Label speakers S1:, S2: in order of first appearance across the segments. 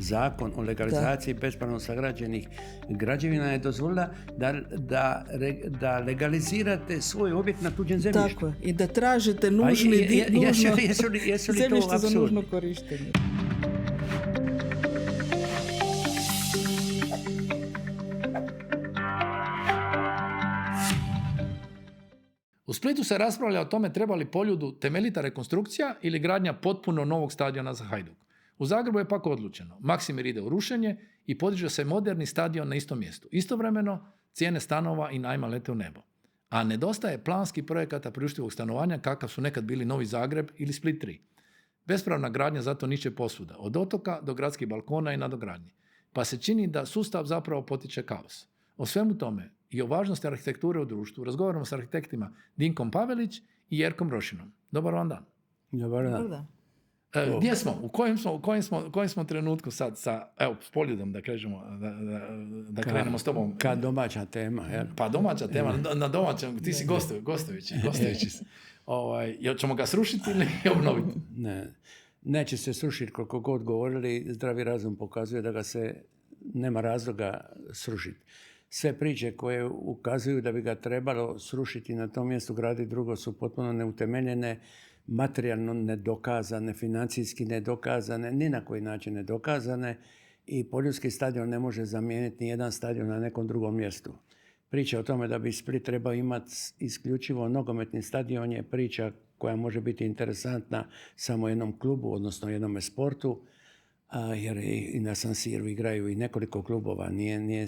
S1: zakon o legalizaciji bespravno sagrađenih građevina je dozvolila da legalizirate svoj objekt na tuđem zemljištu.
S2: Tako je. I da tražite nužno
S1: jesu li
S2: zemljište
S1: to
S2: za
S1: apsurd?
S2: nužno korištenje.
S3: U Splitu se raspravlja o tome treba li Poljudu temeljita rekonstrukcija ili gradnja potpuno novog stadiona za Hajduk. U Zagrebu je pak odlučeno. Maksimir ide u rušenje i podiže se moderni stadion na istom mjestu. Istovremeno, cijene stanova i najma lete u nebo. A nedostaje planskih projekata priuštivog stanovanja kakav su nekad bili Novi Zagreb ili Split 3. Bespravna gradnja zato niče posvuda, od otoka do gradskih balkona i nadogradnji. Pa se čini da sustav zapravo potiče kaos. O svemu tome i o važnosti arhitekture u društvu razgovaramo s arhitektima Dinkom Pavelić i Jerkom Rošinom. Dobar vam dan.
S1: Dobar dan.
S3: Gdje smo? U kojem smo trenutku sad evo, s Poljudom da kažemo, da krenemo s tobom?
S1: Kad domaća tema, jel?
S3: Pa domaća tema, na domaćem, ti si gostujući si. Jel ćemo ga srušiti ili obnoviti?
S1: Ne, neće se srušiti koliko god govorili, zdravi razum pokazuje da ga se nema razloga srušiti. Sve priče koje ukazuju da bi ga trebalo srušiti na tom mjestu graditi drugo su potpuno neutemeljene, materijalno nedokazane, financijski nedokazane, ni na koji način nedokazane i Poljudski stadion ne može zamijeniti ni jedan stadion na nekom drugom mjestu. Priča o tome da bi Split trebao imati isključivo nogometni stadion je priča koja može biti interesantna samo jednom klubu, odnosno jednom sportu, jer i na San Siru igraju i nekoliko klubova, nije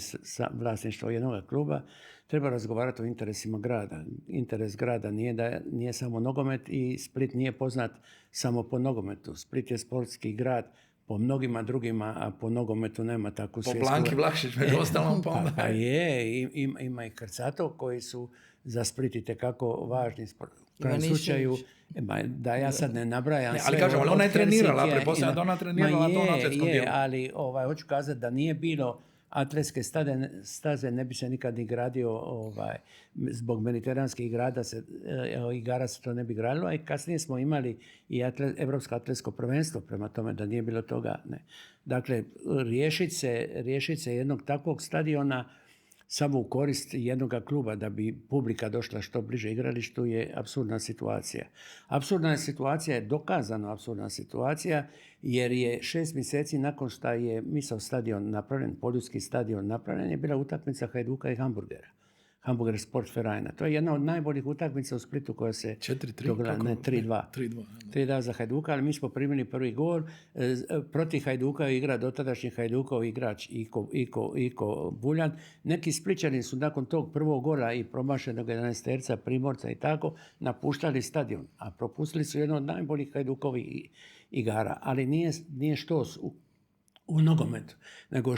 S1: vlasništvo jednog kluba. Treba razgovarati o interesima grada. Interes grada nije samo nogomet i Split nije poznat samo po nogometu. Split je sportski grad po mnogima drugima, a po nogometu nema takvu svjetsku...
S3: Po Blanki Vlašić, među ostalom, pa onda...
S1: Pa je, ima i Krcatov koji su za Split itekako važni. U kojem slučaju, da ja sad ne nabrajam sve...
S3: Ali kažem, ali ona je trenirala, pretpostavljam da ona trenirala to na atletskom dijelu.
S1: Ali hoću kazati da nije bilo atletske staze, ne bi se nikad ni gradio zbog mediteranskih igara se to ne bi gradilo, a i kasnije smo imali i Evropsko atletsko prvenstvo, prema tome da nije bilo toga. Ne. Dakle, riješit se jednog takvog stadiona samo u korist jednoga kluba da bi publika došla što bliže igralištu je apsurdna situacija. Apsurdna situacija je dokazano apsurdna situacija jer je 6 mjeseci nakon što je Misov stadion napravljen, Poljudski stadion napravljen, je bila utakmica Hajduka i Hamburgera. Hamburger Sportvereina. To je jedna od najboljih utakmica u Splitu koja se...
S3: 4-3?
S1: Ne, 3-2. 3-2 za Hajduka, ali mi smo primili prvi gol. Protiv Hajduka igra dotadašnji Hajdukov igrač Iko Buljan. Neki Splićani su nakon tog prvog gola i promašenog 11-terca Primorca i tako napuštali stadion, a propustili su jedno od najboljih Hajdukovih igara. Ali nije štos u nogometu, nego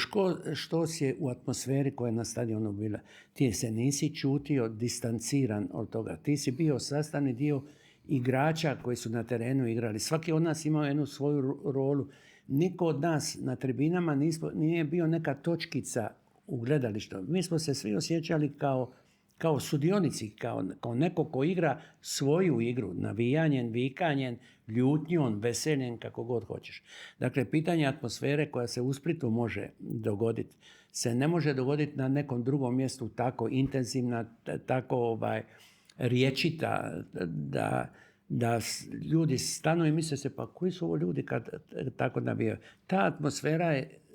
S1: štos je u atmosferi koja je na stadionu bila. Ti se nisi čutio distanciran od toga. Ti si bio sastavni dio igrača koji su na terenu igrali. Svaki od nas imao jednu svoju rolu. Niko od nas na tribinama nije bio neka točkica u gledalištu. Mi smo se svi osjećali kao sudionici, kao neko ko igra svoju igru, navijanjem, vikanjem, ljutnjom, veseljem, kako god hoćeš. Dakle, pitanje atmosfere koja se u Splitu može dogoditi, se ne može dogoditi na nekom drugom mjestu tako intenzivna, tako riječita, da ljudi stanu i misle se, pa koji su ovo ljudi kad tako navijaju. Ta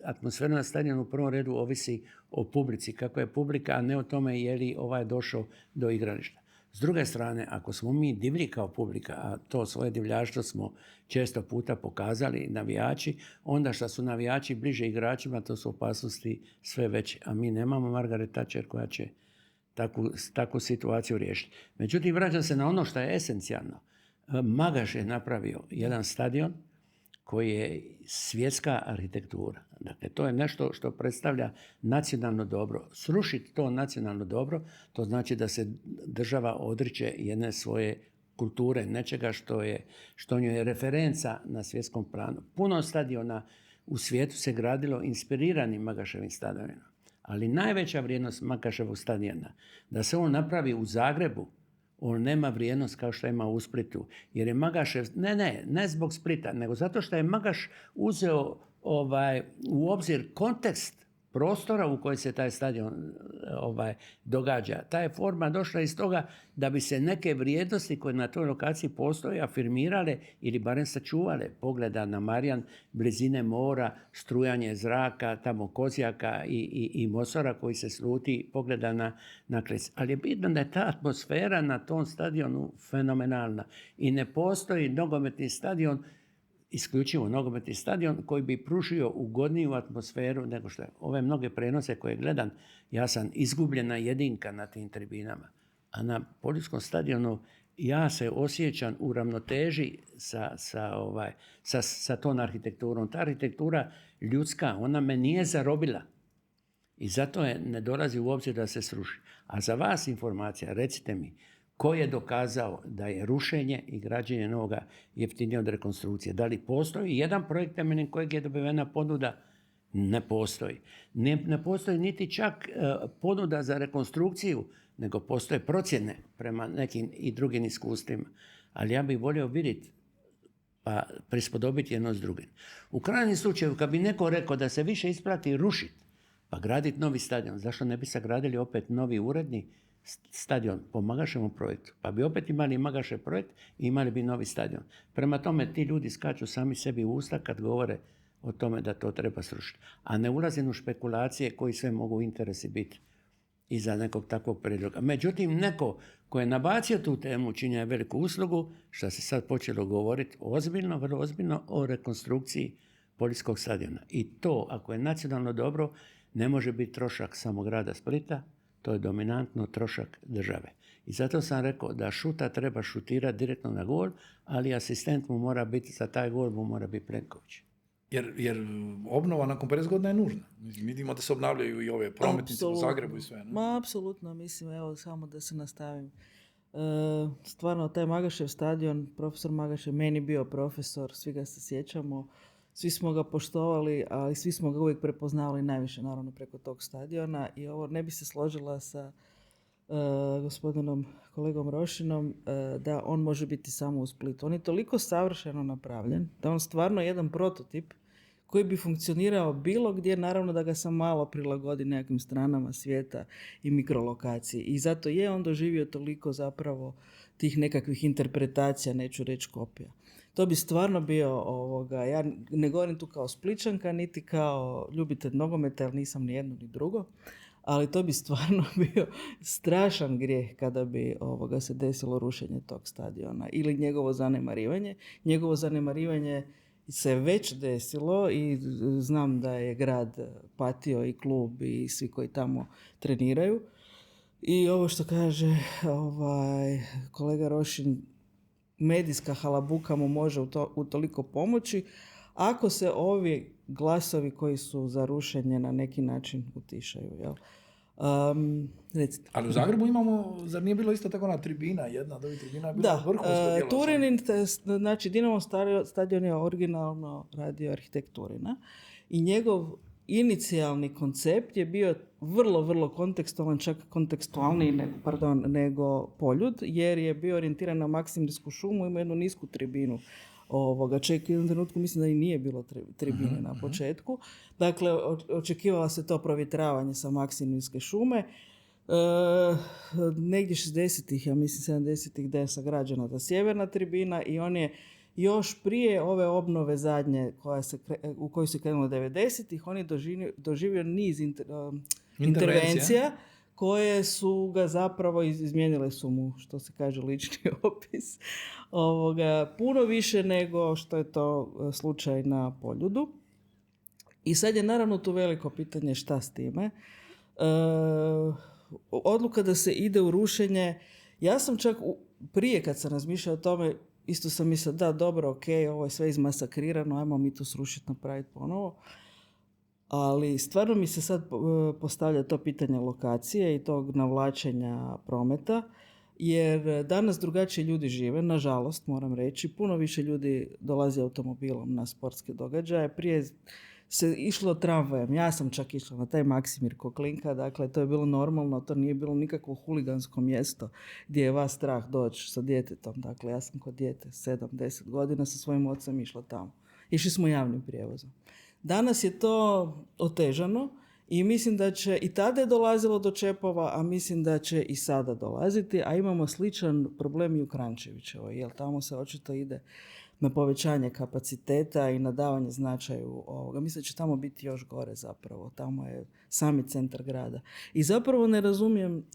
S1: atmosfera na stadionu u prvom redu ovisi o publici, kako je publika, a ne o tome je li došao do igrališta. S druge strane, ako smo mi divlji kao publika, a to svoje divljaštvo smo često puta pokazali, navijači, onda što su navijači bliže igračima, to su opasnosti sve veće. A mi nemamo Margaret Thatcher koja će takvu situaciju riješiti. Međutim, vraćam se na ono što je esencijalno. Magaš je napravio jedan stadion koji je svjetska arhitektura. Dakle, to je nešto što predstavlja nacionalno dobro. Srušiti to nacionalno dobro, to znači da se država odriče jedne svoje kulture, nečega što njoj je referenca na svjetskom planu. Puno stadiona u svijetu se gradilo inspiriranim Magaševim stadionima. Ali najveća vrijednost Magaševog stadiona, da se on napravi u Zagrebu, on nema vrijednost kao što ima u Splitu. Jer je Magašev, ne zbog Splita, nego zato što je Magaš uzeo u obzir kontekst prostora u kojoj se taj stadion događa. Ta je forma došla iz toga da bi se neke vrijednosti koje na toj lokaciji postoje afirmirale ili barem sačuvale. Pogleda na Marjan, blizine mora, strujanje zraka, tamo kozjaka i mosora koji se sluti, pogleda na Klis. Ali je bitno da je ta atmosfera na tom stadionu fenomenalna i ne postoji nogometni stadion, isključivo nogometni stadion koji bi pružio ugodniju atmosferu nego što je. Ove mnoge prenose koje gledam, ja sam izgubljena jedinka na tim tribinama. A na Poljskom stadionu ja se osjećam u ravnoteži sa tom arhitekturom. Ta arhitektura ljudska, ona me nije zarobila. I zato ne dolazi u obzir da se sruši. A za vas informacija, recite mi, ko je dokazao da je rušenje i građenje novoga jeftinije od rekonstrukcije? Da li postoji jedan projekt temeljem kojeg je dobivena ponuda? Ne postoji. Ne postoji niti čak ponuda za rekonstrukciju, nego postoje procjene prema nekim i drugim iskustvima. Ali ja bih volio vidjeti pa prispodobiti jedno s drugim. U krajnjem slučaju, kad bi neko rekao da se više isplati rušiti, pa graditi novi stadion, zašto ne bi sagradili opet novi uredni stadion po Magaševom projektu? Pa bi opet imali Magašev projekt i imali bi novi stadion. Prema tome, ti ljudi skaču sami sebi u usta kad govore o tome da to treba srušiti. A ne ulazim u špekulacije koji sve mogu interesi biti iza nekog takvog prijedloga. Međutim, neko ko je nabacio tu temu činja veliku uslugu, što se sad počelo govoriti ozbiljno, vrlo ozbiljno, o rekonstrukciji Poljskog stadiona. I to, ako je nacionalno dobro, ne može biti trošak samo grada Splita, to je dominantno trošak države. I zato sam rekao da šuta treba šutirati direktno na gol, ali asistent mu mora biti, za taj gol mu mora biti Plenković.
S3: Jer obnova nakon 50 godina je nužna. Mislim, vidimo da se obnavljaju i ove prometnice u Zagrebu i sve. Ne?
S2: Ma, apsolutno, mislim, evo, samo da se nastavim. Stvarno, taj Magašev stadion, profesor Magašev, meni bio profesor, svi ga se sjećamo, svi smo ga poštovali, ali svi smo ga uvijek prepoznavali najviše, naravno, preko tog stadiona. I ovo ne bi se složila sa gospodinom kolegom Rošinom da on može biti samo u Splitu. On je toliko savršeno napravljen da on stvarno jedan prototip koji bi funkcionirao bilo gdje, naravno da ga sam malo prilagodi nekim stranama svijeta i mikrolokaciji. I zato je on doživio toliko zapravo tih nekakvih interpretacija, neću reći kopija. To bi stvarno bio, ja ne govorim tu kao Spličanka, niti kao ljubitelj nogometa, jer nisam ni jedno ni drugo, ali to bi stvarno bio strašan grijeh kada bi se desilo rušenje tog stadiona ili njegovo zanemarivanje. Njegovo zanemarivanje se već desilo i znam da je grad patio i klub i svi koji tamo treniraju. I ovo što kaže kolega Rošin, medijska halabuka mu može utoliko pomoći ako se ovi glasovi koji su za rušenje na neki način utišaju. Jel? Recite.
S3: Ali u Zagrebu imamo, zar nije bilo isto tako na tribina, jedna od ovih tribina je bila vrhunsko djelo?
S2: Turinin, znači Dinamo stadion je originalno radio arhitekt Turina i njegov inicijalni koncept je bio vrlo, vrlo kontekstualan, čak kontekstualniji nego Poljud, jer je bio orijentiran na Maksimirsku šumu, ima jednu nisku tribinu. Čak u jednom trenutku mislim da i nije bilo tribine na početku. Dakle, očekivala se to provjetravanje sa Maksimirske šume. Negdje 60-ih, ja mislim 70-ih, da je sagrađena ta sjeverna tribina i on je još prije ove obnove zadnje u kojoj se krenulo 90-ih, on je doživio niz intervencija koje su ga zapravo izmijenile su mu, što se kaže, lični opis. Puno više nego što je to slučaj na Poljudu. I sad je naravno tu veliko pitanje šta s time. Odluka da se ide u rušenje, ja sam čak prije kad sam razmišljao o tome, isto sam mislila da dobro, ok, ovo je sve izmasakrirano, ajmo mi to srušiti, napraviti ponovo. Ali stvarno mi se sad postavlja to pitanje lokacije i tog navlačenja prometa, jer danas drugačije ljudi žive, nažalost moram reći, puno više ljudi dolazi automobilom na sportske događaje. Prije se išlo tramvajem, ja sam čak išla na taj Maksimir Koklinka, dakle to je bilo normalno, to nije bilo nikakvo huligansko mjesto gdje je vas strah doći sa djetetom. Dakle, ja sam kod dijete 7-10 godina sa svojim ocem išla tamo. Išli smo javnim prijevozom. Danas je to otežano i mislim da će i tada je dolazilo do čepova, a mislim da će i sada dolaziti, a imamo sličan problem i u Kranjčevićevoj, jer tamo se očito ide na povećanje kapaciteta i na davanje značaju ovoga. Mislim da će tamo biti još gore zapravo. Tamo je sami centar grada. I zapravo ne razumijem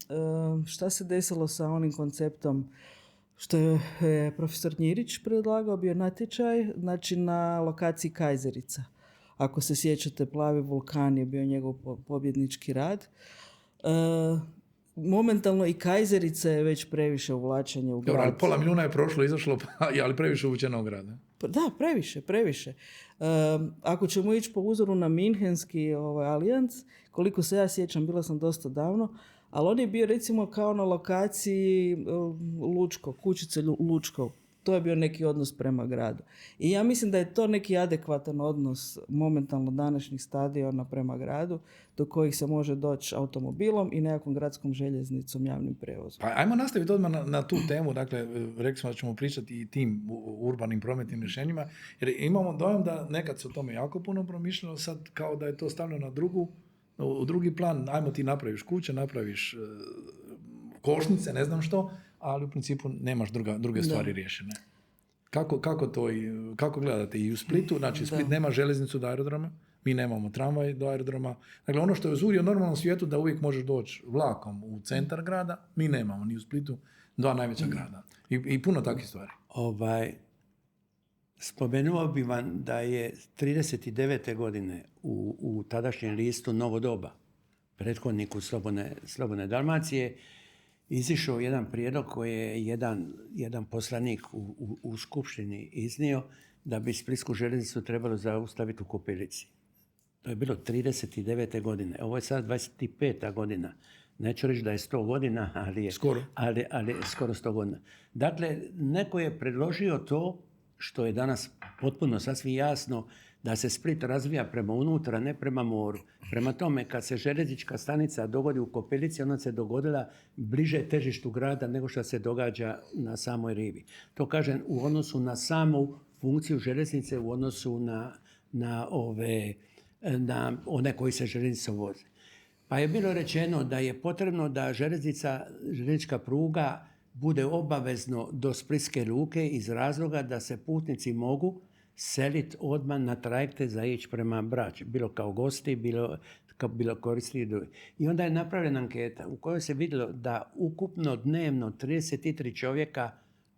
S2: šta se desilo sa onim konceptom što je profesor Njirić predlagao, bio natječaj, znači na lokaciji Kajzerica. Ako se sjećate, Plavi vulkan je bio njegov pobjednički rad. Momentalno i Kajzerica je već previše uvlačenje u grad.
S3: Dobro, ali pola milijuna je prošlo, izašlo, ali previše uvučeno u grad.
S2: Da, previše. Ako ćemo ići po uzoru na Minhenski Alijans, koliko se ja sjećam, bila sam dosta davno, ali on je bio recimo kao na lokaciji Lučko, kućice Lučko. To je bio neki odnos prema gradu. I ja mislim da je to neki adekvatan odnos momentalno današnjih stadiona prema gradu, do kojih se može doći automobilom i nekakvom gradskom željeznicom, javnim prijevozom.
S3: Pa ajmo nastaviti odmah na tu temu. Dakle, rekli smo da ćemo pričati i tim urbanim prometnim rješenjima, jer imamo dojam da nekad se o tome jako puno promišljalo, sad kao da je to stavljeno u drugi plan. Ajmo, ti napraviš kuće, napraviš košnice, ne znam što, ali u principu nemaš druge stvari riješene. Kako gledate i u Splitu? Znači, Split nema željeznicu do aerodroma, mi nemamo tramvaj do aerodroma. Dakle, ono što je uzuri u normalnom svijetu da uvijek možeš doći vlakom u centar grada, mi nemamo ni u Splitu, dva najveća grada. I puno takvih stvari.
S1: Spomenuo bi vam da je 39. godine u tadašnjem listu Novo doba, prethodniku Slobodne Dalmacije, izišao jedan prijedlog koji je jedan poslanik u skupštini iznio da bi splitsku željeznicu trebalo zaustaviti u Kopilici. To je bilo 39. godine. Ovo je sad 25. godina. Neću reći da je 100 godina, ali je skoro 100 godina. Dakle, neko je predložio to što je danas potpuno sasvim jasno, da se Split razvija prema unutra, ne prema moru. Prema tome, kad se željeznička stanica dogodi u Kopilici, ona se dogodila bliže težištu grada nego što se događa na samoj rivi. To kažem u odnosu na samu funkciju željeznice, u odnosu na one koji se željeznicom voze. Pa je bilo rečeno da je potrebno da željeznička pruga bude obavezno do Splitske luke iz razloga da se putnici mogu seliti odmah na trajekte za ići prema Brač. Bilo kao gosti, bilo koristi. I onda je napravljena anketa u kojoj se vidjelo da ukupno dnevno 33 čovjeka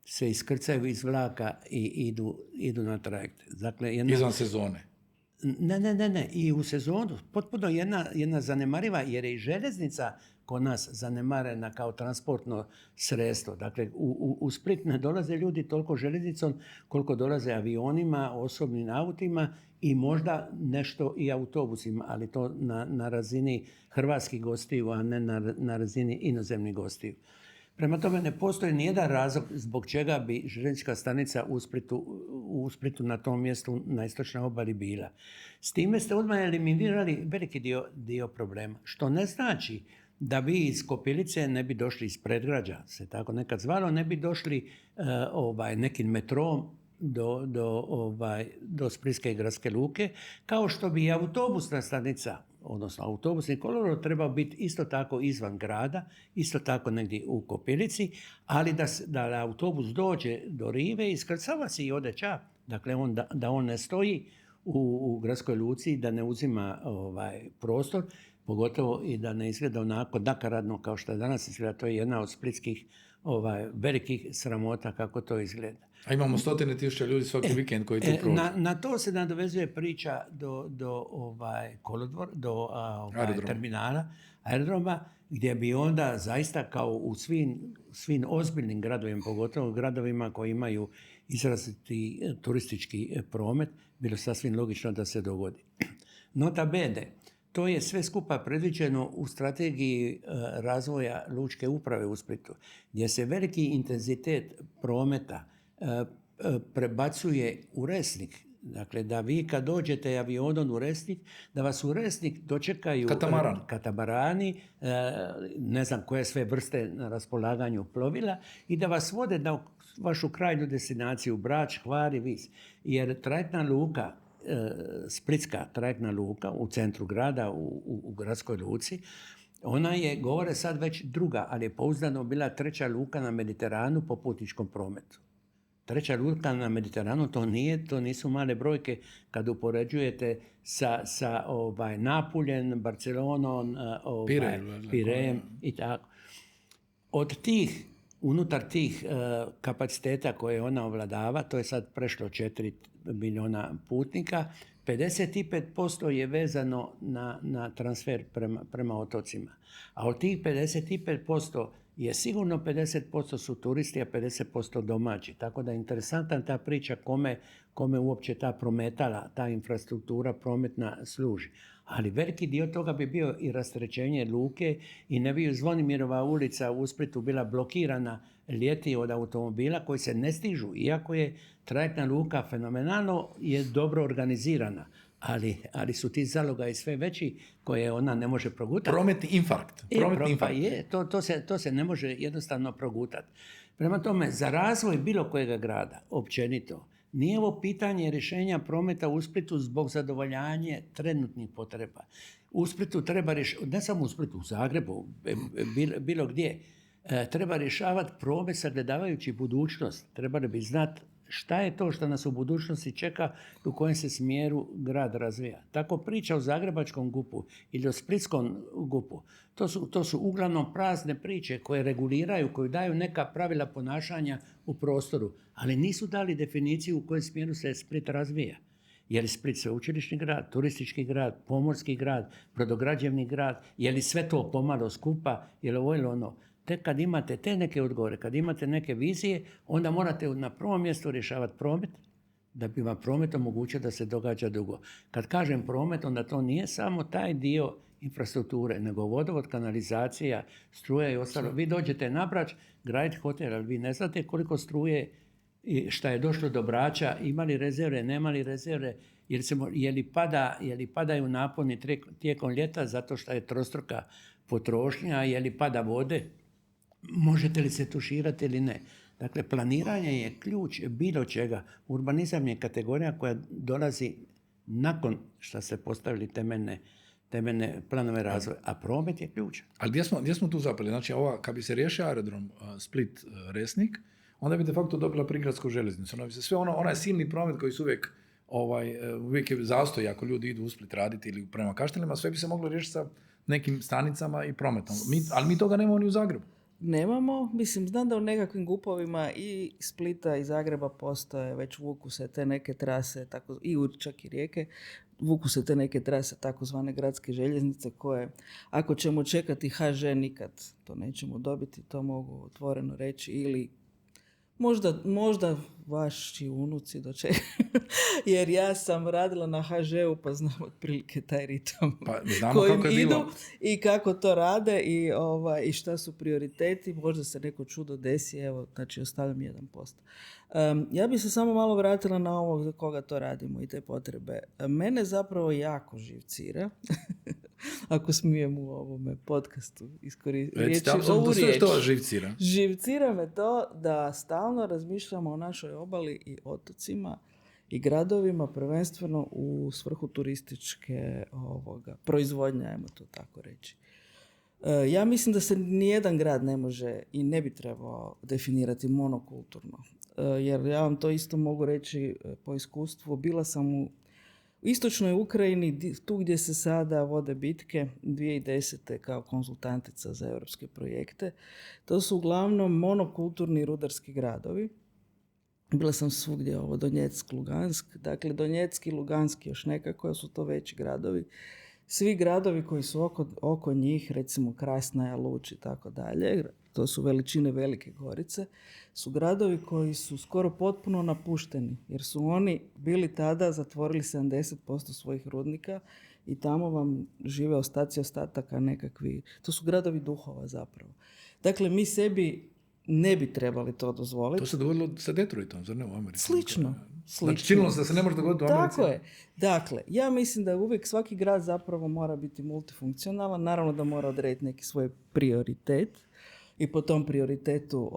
S1: se iskrcaju iz vlaka i idu na trajekte. Dakle,
S3: izvan sezone.
S1: Ne. I u sezonu potpuno jedna zanemariva, jer je i željeznica kod nas zanemarena kao transportno sredstvo. Dakle, u Split ne dolaze ljudi toliko željeznicom koliko dolaze avionima, osobnim autima i možda nešto i autobusima, ali to na razini hrvatskih gostiju, a ne na razini inozemnih gostiju. Prema tome ne postoji nijedan razlog zbog čega bi željeznička stanica u Splitu na tom mjestu na istočnoj obali bila. S time ste odmah eliminirali veliki dio problema, što ne znači da vi iz Kopilice ne bi došli iz predgrađa, se tako nekad zvalo, ne bi došli nekim metrom do Splitske gradske luke, kao što bi i autobusna stanica, odnosno autobusni kolodvor trebao biti isto tako izvan grada, isto tako negdje u Kopilici, ali da autobus dođe do rive, iskrcava se i ode ča. Dakle, da on ne stoji u gradskoj luci, da ne uzima prostor, pogotovo i da ne izgleda onako nakaradno kao što danas izgleda. To je jedna od splitskih velikih sramota kako to izgleda.
S3: A imamo 100.000 ljudi svaki vikend koji tu prođu.
S1: Na to se nadovezuje priča do terminala, aerodroma, gdje bi onda zaista kao u svim ozbiljnim gradovima, pogotovo gradovima koji imaju izraziti turistički promet, bilo sasvim logično da se dogodi. Nota bene, to je sve skupa predviđeno u strategiji razvoja lučke uprave u Splitu, gdje se veliki intenzitet prometa prebacuje u Resnik. Dakle, da vi kad dođete avionom u Resnik, da vas u Resnik dočekaju katamarani, ne znam koje sve vrste na raspolaganju plovila, i da vas vode na vašu krajnju destinaciju, Brač, Hvar i Vis. Jer trajektna luka splitska trajektna luka u centru grada, u gradskoj luci. Ona je, govore sad već druga, ali je pouzdano bila 3. luka na Mediteranu po putničkom prometu. 3. luka na Mediteranu, to nisu male brojke kad upoređujete sa Napuljem, Barcelonom, Pirejem i tako. Unutar tih kapaciteta koje ona ovladava, to je sad prešlo 4 milijuna putnika, 55% je vezano na transfer prema otocima. A od tih 55% je sigurno 50% su turisti, a 50% domaći. Tako da je interesantna ta priča kome uopće ta prometala, ta infrastruktura prometna služi. Ali veliki dio toga bi bio i rasterećenje luke i ne bi Zvonimirova ulica u Splitu bila blokirana ljeti od automobila koji se ne stižu, iako je trajektna luka fenomenalno je dobro organizirana. Ali su ti zalogaji sve veći koje ona ne može progutati.
S3: Prometni infarkt.
S1: To se ne može jednostavno progutati. Prema tome, za razvoj bilo kojega grada, općenito, nije ovo pitanje rješenja prometa u Splitu zbog zadovoljanja trenutnih potreba. U Splitu treba ne samo u Splitu, u Zagrebu, bilo gdje, treba rješavati promet sagledavajući budućnost. Trebali bi znati šta je to što nas u budućnosti čeka, u kojem se smjeru grad razvija. Tako priča o zagrebačkom GUP-u ili o splitskom GUP-u, to su uglavnom prazne priče koje reguliraju, koje daju neka pravila ponašanja u prostoru, ali nisu dali definiciju u kojem smjeru se Split razvija. Je li Split sveučilišni grad, turistički grad, pomorski grad, brodograđevni grad, je li sve to pomalo skupa, je li ovo ili ono? Tek kad imate te neke odgovore, kad imate neke vizije, onda morate na prvom mjestu rješavati promet, da bi vam promet omogućio da se događa dugo. Kad kažem promet, onda to nije samo taj dio infrastrukture, nego vodovod, kanalizacija, struja i ostalo. Vi dođete na Brač, gradite hotel, ali vi ne znate koliko struje i šta je došlo do Brača, ima li rezerve, nema li rezerve, je li padaju naponi tijekom ljeta zato što je trostruka potrošnja, je li pada vode, možete li se tuširati ili ne. Dakle, planiranje je ključ bilo čega. Urbanizam je kategorija koja dolazi nakon što ste postavili temeljne planove razvoja, a promet je ključ.
S3: Ali gdje smo tu zapeli? Znači, kad bi se riješio aerodrom Split-Resnik, onda bi de facto dobila prigradsku željeznicu. Onda bi se sve onaj silni promet koji su uvijek je zastoj ako ljudi idu u Split raditi ili prema Kaštelima, sve bi se moglo riješiti sa nekim stanicama i prometom. Ali mi toga nemamo ni u Zagrebu.
S2: Nemamo, znam da u nekakvim GUP-ovima i Splita i Zagreba postoje, već vuku se te neke trase, i čak i Rijeke, vuku se te neke trase takozvane gradske željeznice koje, ako ćemo čekati HŽ, nikad to nećemo dobiti, to mogu otvoreno reći, ili možda vaši unuci dočekaju, jer ja sam radila na HŽ-u pa znam otprilike taj ritam kojim idu i kako to rade i šta su prioriteti. Možda se neko čudo desi, znači ostavljam 1%. Ja bi se samo malo vratila na ovo za koga to radimo i te potrebe. Mene zapravo jako živcira, ako smijem u ovome podcastu iskoristiti ovu riječ.
S3: Što živcira?
S2: Živcira me to da stalno razmišljamo o našoj obali i otocima i gradovima, prvenstveno u svrhu turističke proizvodnje, ajmo to tako reći. Ja mislim da se nijedan grad ne može i ne bi trebao definirati monokulturno. Jer ja vam to isto mogu reći po iskustvu. Bila sam u istočnoj Ukrajini, tu gdje se sada vode bitke, 2010. kao konzultantica za europske projekte. To su uglavnom monokulturni rudarski gradovi. Bila sam svugdje, Donjeck, Lugansk. Dakle, Donjeck i Lugansk još nekako, su to veći gradovi. Svi gradovi koji su oko njih, recimo Krasnaja, Luč i tako dalje, to su veličine Velike Gorice, su gradovi koji su skoro potpuno napušteni, jer su oni bili tada zatvorili 70% svojih rudnika i tamo vam žive ostaci ostataka nekakvi. To su gradovi duhova zapravo. Dakle, mi sebi ne bi trebali to dozvoliti.
S3: To se dogodilo sa Detroitom, zar ne, u Americi?
S2: Slično.
S3: Znači, činilo se da se ne može dogoditi u Americi.
S2: Tako je. Dakle, ja mislim da uvijek svaki grad zapravo mora biti multifunkcionalan. Naravno da mora odrediti neki svoj prioritet i po tom prioritetu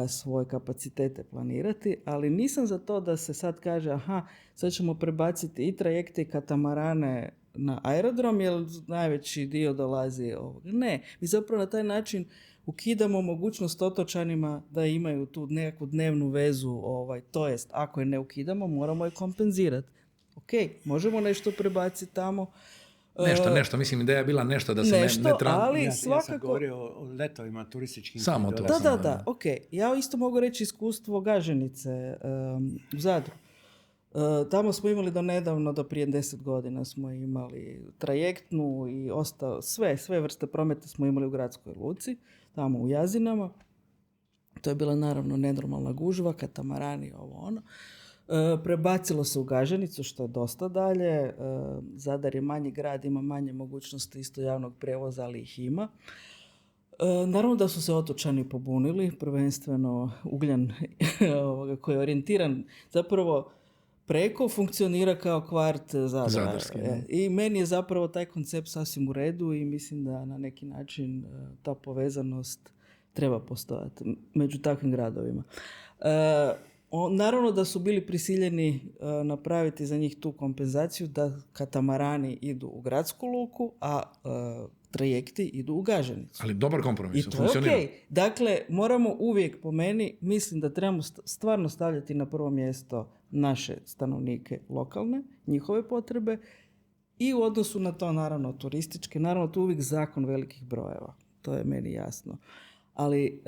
S2: svoje kapacitete planirati, ali nisam za to da se sad kaže aha, sad ćemo prebaciti i trajekte i katamarane na aerodrom, jer najveći dio dolazi Ne, mi zapravo na taj način ukidamo mogućnost otočanima da imaju tu nekakvu dnevnu vezu, to jest, ako je ne ukidamo, moramo je kompenzirati. Ok, možemo nešto prebaciti tamo.
S3: Nešto, mislim, ideja je bila nešto da se
S2: nešto,
S3: ne
S2: ali
S1: Ja
S2: svakako...
S1: sam govorio o letovima turističkim.
S3: Samo to.
S2: Da, ok. Ja isto mogu reći iskustvo Gaženice u Zadru. Tamo smo imali do nedavno, do prije 10 godina smo imali trajektnu i sve vrste prometa smo imali u gradskoj luci, tamo u Jazinama. To je bila naravno nenormalna gužva, katamarani, ovo ono. Prebacilo se u Gaženicu, što je dosta dalje. Zadar je manji grad, ima manje mogućnosti isto javnog prijevoza, ali ih ima. Naravno da su se otočani pobunili, prvenstveno Ugljan koji je orijentiran zapravo preko funkcionira kao kvart Zadra.
S3: Zadarski,
S2: I meni je zapravo taj koncept sasvim u redu i mislim da na neki način ta povezanost treba postojati među takvim gradovima. Naravno da su bili prisiljeni napraviti za njih tu kompenzaciju da katamarani idu u gradsku luku, a trajekti idu u Gaženicu.
S3: Ali dobar kompromis.
S2: I to je ok. Dakle, moramo uvijek, po meni, mislim da trebamo stvarno stavljati na prvo mjesto naše stanovnike lokalne, njihove potrebe i u odnosu na to, naravno, turističke. Naravno, tu uvijek zakon velikih brojeva. To je meni jasno. Ali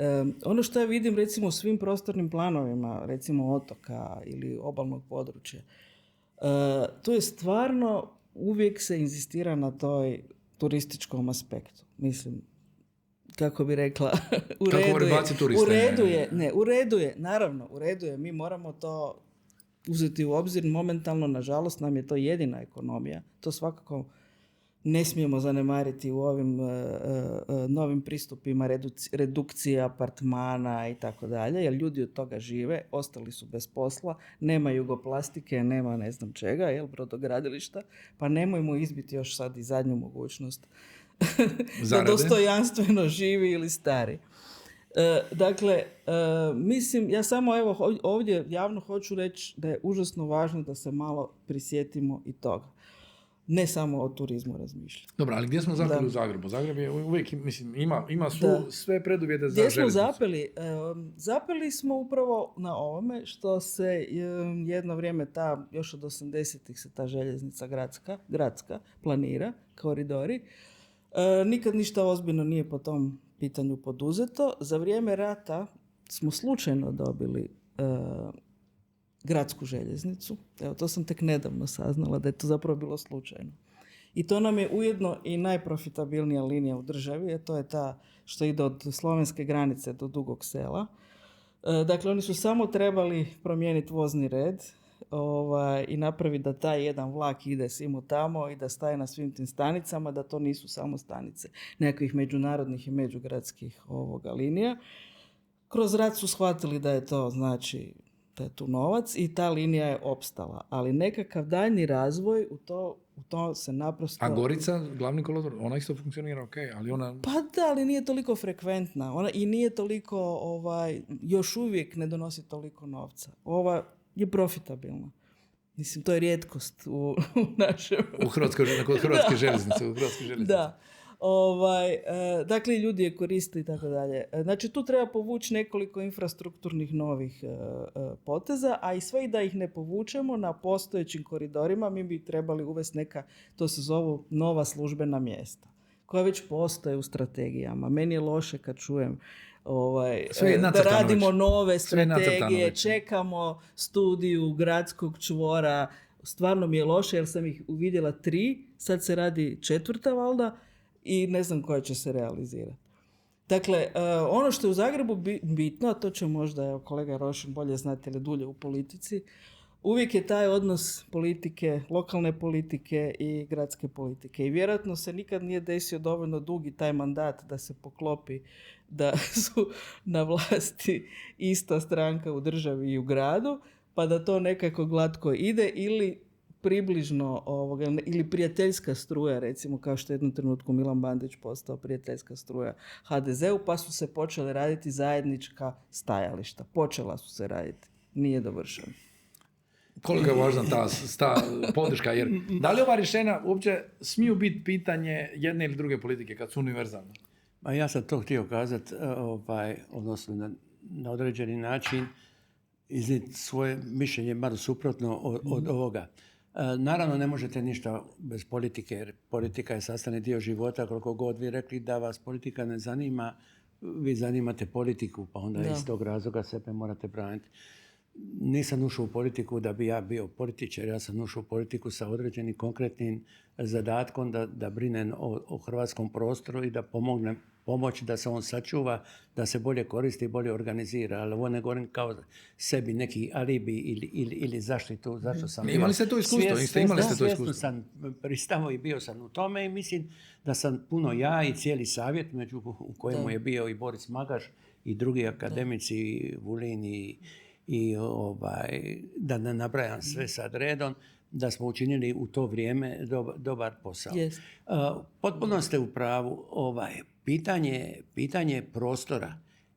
S2: ono što ja vidim recimo u svim prostornim planovima, recimo otoka ili obalnog područja, to je stvarno uvijek se inzistira na toj turističkom aspektu. Mislim, kako bi rekla, u redu je, naravno, u redu je. Mi moramo to uzeti u obzir. Momentalno, nažalost, nam je to jedina ekonomija. To svakako ne smijemo zanemariti u ovim novim pristupima redukcije apartmana i tako dalje, jer ljudi od toga žive, ostali su bez posla, nema jugoplastike, nema ne znam čega, brodogradilišta, pa nemojmo izbiti još sad i zadnju mogućnost da dostojanstveno živi ili stari. Dakle, mislim, ja samo ovdje javno hoću reći da je užasno važno da se malo prisjetimo i toga. Ne samo o turizmu razmišljati.
S3: Dobro, ali gdje smo zapeli u Zagrebu? Zagreb je uvijek, mislim, ima sve preduvjete za željeznicu.
S2: Gdje smo zapeli? Zapeli smo upravo na ovome što se jedno vrijeme još od 80-ih se ta željeznica gradska planira, koridori. Nikad ništa ozbiljno nije po tom pitanju poduzeto. Za vrijeme rata smo slučajno dobili gradsku željeznicu. Evo, to sam tek nedavno saznala da je to zapravo bilo slučajno. I to nam je ujedno i najprofitabilnija linija u državi, a to je ta što ide od slovenske granice do Dugog Sela. Dakle, oni su samo trebali promijeniti vozni red i napraviti da taj jedan vlak ide svim tamo i da staje na svim tim stanicama, da to nisu samo stanice nekakvih međunarodnih i međugradskih linija. Kroz rat su shvatili da je to znači da je tu novac i ta linija je opstala. Ali nekakav daljni razvoj u to se naprosto...
S3: A Gorica, glavni kolodvor, ona isto funkcionira ok, ali ona...
S2: Pa da, ali nije toliko frekventna. Ona i nije toliko, još uvijek ne donosi toliko novca. Ova je profitabilna. Mislim, to je rijetkost u našem...
S3: Kod Hrvatske željeznice.
S2: Da. Dakle, ljudi je koriste i tako dalje. Znači, tu treba povući nekoliko infrastrukturnih novih poteza, a i sve i da ih ne povučemo na postojećim koridorima, mi bi trebali uvesti neka, to se zovu nova službena mjesta, koja već postoje u strategijama. Meni je loše kad čujem da radimo nove strategije, čekamo studiju gradskog čvora. Stvarno mi je loše jer sam ih uvidjela 3, sad se radi 4. valjda, i ne znam koja će se realizirati. Dakle, ono što je u Zagrebu bitno, a to će možda kolega Rošin bolje znati ili dulje u politici, uvijek je taj odnos politike, lokalne politike i gradske politike. I vjerojatno se nikad nije desio dovoljno dugi taj mandat da se poklopi da su na vlasti ista stranka u državi i u gradu, pa da to nekako glatko ide ili približno ili prijateljska struja, recimo kao što je u jednom trenutku Milan Bandić postao prijateljska struja HDZ-u, pa su se počele raditi zajednička stajališta. Počela su se raditi. Nije dovršeno.
S3: Koliko je važna ta podrška? Jer da li ova rješenja uopće smiju biti pitanje jedne ili druge politike kad su univerzalne?
S1: Pa ja sam to htio kazati, odnosno na određeni način iznijeti svoje mišljenje malo suprotno od ovoga. Naravno ne možete ništa bez politike, jer politika je sastavni dio života. Koliko god vi rekli da vas politika ne zanima, vi zanimate politiku, pa onda iz tog razloga sebe morate braniti. Nisam ušao u politiku da bi ja bio političar, ja sam ušao u politiku sa određenim konkretnim zadatkom da brinem o hrvatskom prostoru i da pomognem pomoći da se on sačuva, da se bolje koristi i bolje organizira. Ali ovo ne govorim kao sebi neki alibi ili zaštitu, zašto sam bio.
S3: Imali ste to iskustvo?
S1: Svjesno sam pristao i bio sam u tome i mislim da sam puno ja i cijeli savjet, među u kojemu je bio i Boris Magaš i drugi akademici, Vulin i da ne nabrajam sve sad redom, da smo učinili u to vrijeme dobar posao.
S2: Yes.
S1: Potpuno ste u pravu. Pitanje prostora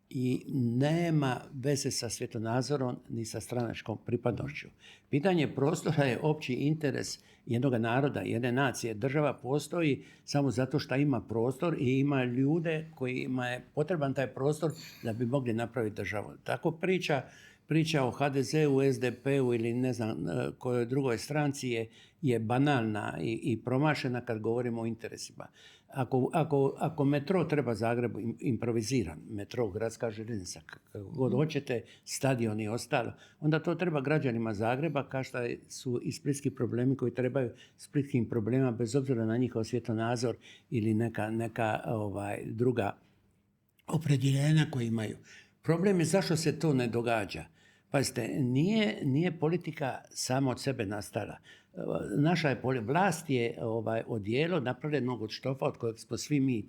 S1: i nema veze sa svjetonazorom ni sa stranačkom pripadnošću. Pitanje prostora je opći interes jednog naroda, jedne nacije. Država postoji samo zato što ima prostor i ima ljude kojima je potreban taj prostor da bi mogli napraviti državu. Tako priča o HDZ-u, SDP-u ili ne znam kojoj drugoj stranci je banalna i promašena kad govorimo o interesima. Ako metro treba Zagrebu, improviziran metro, gradska željeznica, kako god hoćete, stadion i ostalo, onda to treba građanima Zagreba, kao što su i splitski problemi koji trebaju splitskim problemima, bez obzira na njihov svjetonazor ili neka druga opredjeljenja koje imaju. Problem je zašto se to ne događa. Pazite, nije politika sama od sebe nastala. Naša vlast je odijelo napravljeno od štofa od kojeg smo svi mi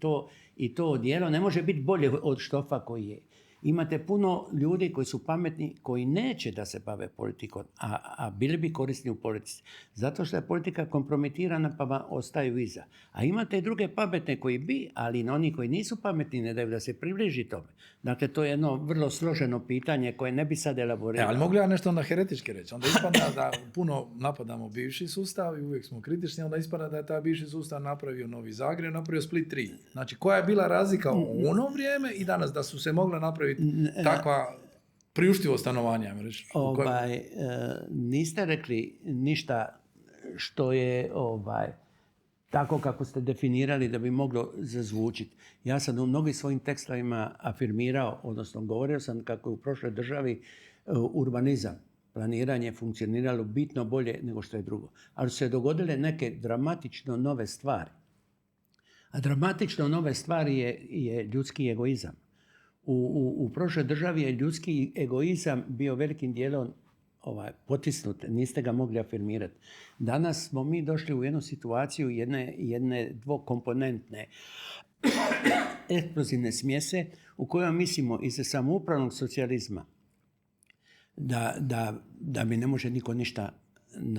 S1: i to odijelo ne može biti bolje od štofa koji je. Imate puno ljudi koji su pametni, koji neće da se bave politikom, a bili bi korisni u politici. Zato što je politika kompromitirana pa vam ostaju iza. A imate i druge pametne koji bi, ali oni koji nisu pametni ne daju da se približi tome. Dakle, to je jedno vrlo složeno pitanje koje ne bi sad elaborirao.
S3: Ali mogu ja nešto onda heretički reći? Onda ispada da puno napadamo bivši sustav i uvijek smo kritični, onda ispada da je taj bivši sustav napravio Novi Zagreb, napravio Split 3. Znači, koja je bila razlika u ono vrijeme i danas da su se mogle napraviti takva priuštivo stanovanja?
S1: Niste rekli ništa što je tako kako ste definirali da bi moglo zazvučiti. Ja sam u mnogim svojim tekstovima afirmirao, odnosno govorio sam kako je u prošloj državi urbanizam, planiranje funkcioniralo bitno bolje nego što je drugo. Ali su se dogodile neke dramatično nove stvari. A dramatično nove stvari je ljudski egoizam. U prošloj državi je ljudski egoizam bio velikim dijelom potisnut, niste ga mogli afirmirati. Danas smo mi došli u jednu situaciju jedne dvokomponentne eksplozivne smjese u kojoj mislimo iz samoupravnog socijalizma da mi ne može niko ništa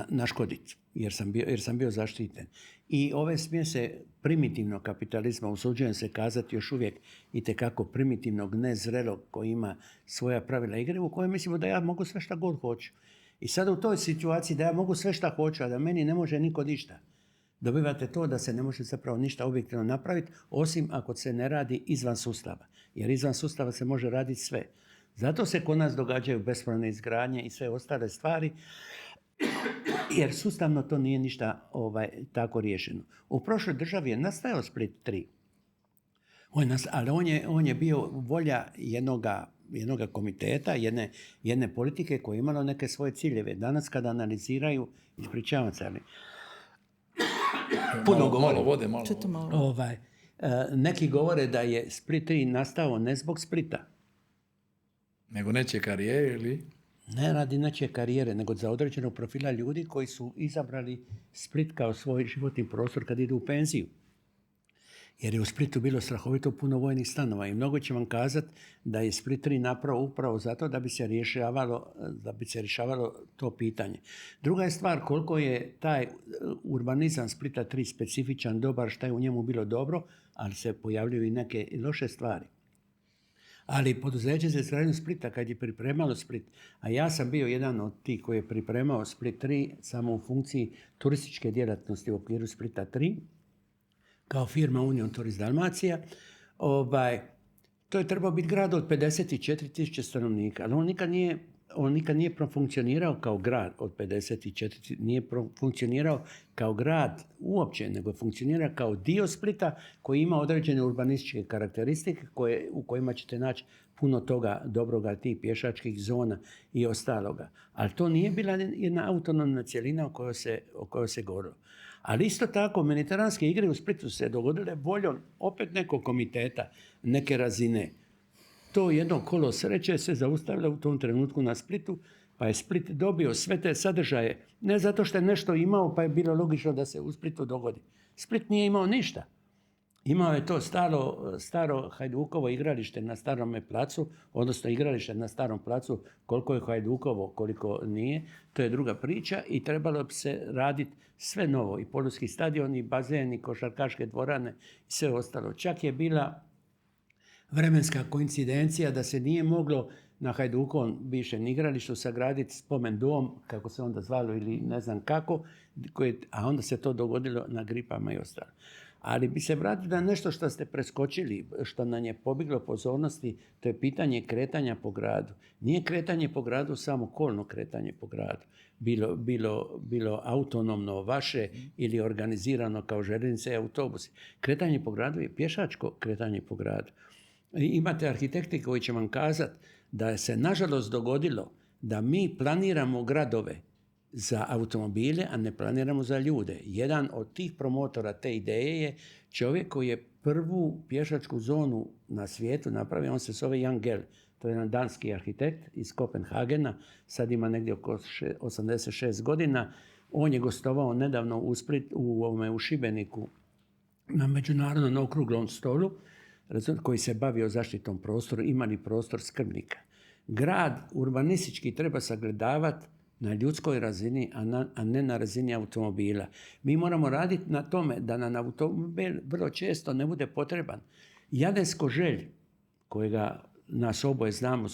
S1: naškoditi jer sam bio zaštiten. I ove smjese primitivnog kapitalizma, usuđujem se kazati još uvijek itekako primitivnog, nezrelog, koji ima svoja pravila igre, u kojoj mislimo da ja mogu sve šta god hoću. I sad u toj situaciji da ja mogu sve šta hoću, a da meni ne može niko ništa, dobivate to da se ne može zapravo ništa objektivno napraviti, osim ako se ne radi izvan sustava. Jer izvan sustava se može raditi sve. Zato se kod nas događaju bespravne izgradnje i sve ostale stvari, jer sustavno to nije ništa tako riješeno. U prošloj državi je nastajao Split 3. Ali on je bio volja jednoga komiteta, jedne politike koja je imala neke svoje ciljeve. Danas kada analiziraju, ispričavam se, ali puno govore.
S3: Malo vode, malo.
S1: Neki govore da je Split 3 nastao ne zbog Splita.
S3: Nego nečije karijere ili?
S1: Ne radi nečije karijere, nego za određenog profila ljudi koji su izabrali Split kao svoj životni prostor kad idu u penziju. Jer je u Splitu bilo strahovito puno vojnih stanova i mnogo će vam kazati da je Split 3 napravo upravo zato da bi se rješavalo to pitanje. Druga je stvar koliko je taj urbanizam Splita 3 specifičan, dobar, šta je u njemu bilo dobro, ali se pojavljuju i neke loše stvari. Ali poduzeće za izgradnju Splita, kad je pripremalo Split, a ja sam bio jedan od tih koji je pripremao Split 3 samo u funkciji turističke djelatnosti u okviru Splita 3, kao firma Union Turist Dalmacija, to je trebao biti grad od 54.000 stanovnika, ali on nikad nije profunkcionirao kao grad od 54, nije profunkcionirao kao grad uopće, nego funkcionira kao dio Splita koji ima određene urbanističke karakteristike u kojima ćete naći puno toga dobroga, tih pješačkih zona i ostaloga. Ali to nije bila jedna autonomna cjelina o kojoj se govorilo. Ali isto tako, mediteranske igre u Splitu se dogodile voljom opet nekog komiteta, neke razine. To jedno kolo sreće se zaustavilo u tom trenutku na Splitu, pa je Split dobio sve te sadržaje, ne zato što je nešto imao, pa je bilo logično da se u Splitu dogodi. Split nije imao ništa. Imao je to staro Hajdukovo igralište na starome placu, odnosno igralište na starom placu, koliko je Hajdukovo, koliko nije, to je druga priča i trebalo bi se raditi sve novo, i poluski stadion, i bazen, i košarkaške dvorane, i sve ostalo. Čak je bila vremenska koincidencija da se nije moglo na Hajdukovom bivšem igralištu sagraditi spomen dom, kako se onda zvalo ili ne znam kako, a onda se to dogodilo na Gripama i ostalo. Ali bi se vratili na nešto što ste preskočili, što nam je pobjeglo pozornosti, to je pitanje kretanja po gradu. Nije kretanje po gradu samo kolno kretanje po gradu, bilo autonomno vaše ili organizirano kao željeznice i autobusi. Kretanje po gradu je pješačko kretanje po gradu. Imate arhitekti koji će vam kazati da se nažalost dogodilo da mi planiramo gradove za automobile, a ne planiramo za ljude. Jedan od tih promotora te ideje je čovjek koji je prvu pješačku zonu na svijetu napravio, on se zove Jan Gehl. To je jedan danski arhitekt iz Kopenhagena, sad ima negdje oko 86 godina. On je gostovao nedavno u Šibeniku na međunarodnom okruglom stolu koji se bavio zaštitom prostora, imali prostor skrbnika. Grad urbanistički treba sagledavati na ljudskoj razini, a ne na razini automobila. Mi moramo raditi na tome da nam automobil vrlo često ne bude potreban. Jadesko želj, kojega nas oboje znamo,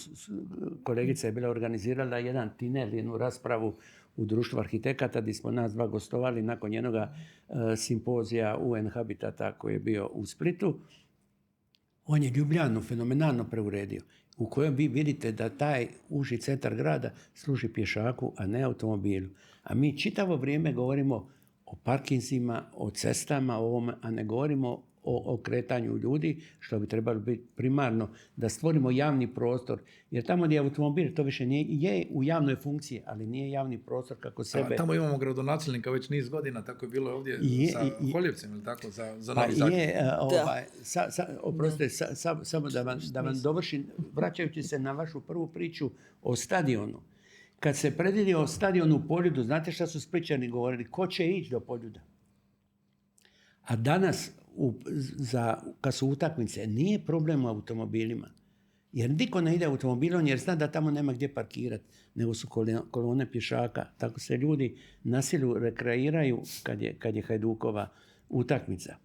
S1: kolegica je bila organizirala jedan tinel, jednu raspravu u društvu arhitekata, gdje smo nas dva gostovali nakon njenoga simpozija UN Habitata koji je bio u Splitu. On je Ljubljanu fenomenalno preuredio, u kojem vi vidite da taj uži centar grada služi pješaku, a ne automobilu. A mi čitavo vrijeme govorimo o parkinzima, o cestama, a ne govorimo o kretanju ljudi, što bi trebalo biti primarno, da stvorimo javni prostor. Jer tamo gdje je automobil, to više je u javnoj funkciji, ali nije javni prostor kako sebe.
S3: Tamo imamo gradonačelnika već niz godina, tako je bilo ovdje sa Holjevcem, ili tako, za Novi Zagreb.
S1: Oprostite, samo da vam dovršim, vraćajući se na vašu prvu priču o stadionu. Kad se predvidio stadion u Poljudu, znate šta su Splićani govorili? Ko će ići do Poljuda? A danas, kad su utakmice, nije problem u automobilima. Jer niko ne ide automobilom jer zna da tamo nema gdje parkirati, nego su kolone pješaka. Tako se ljudi na silu rekreiraju kad je Hajdukova utakmica.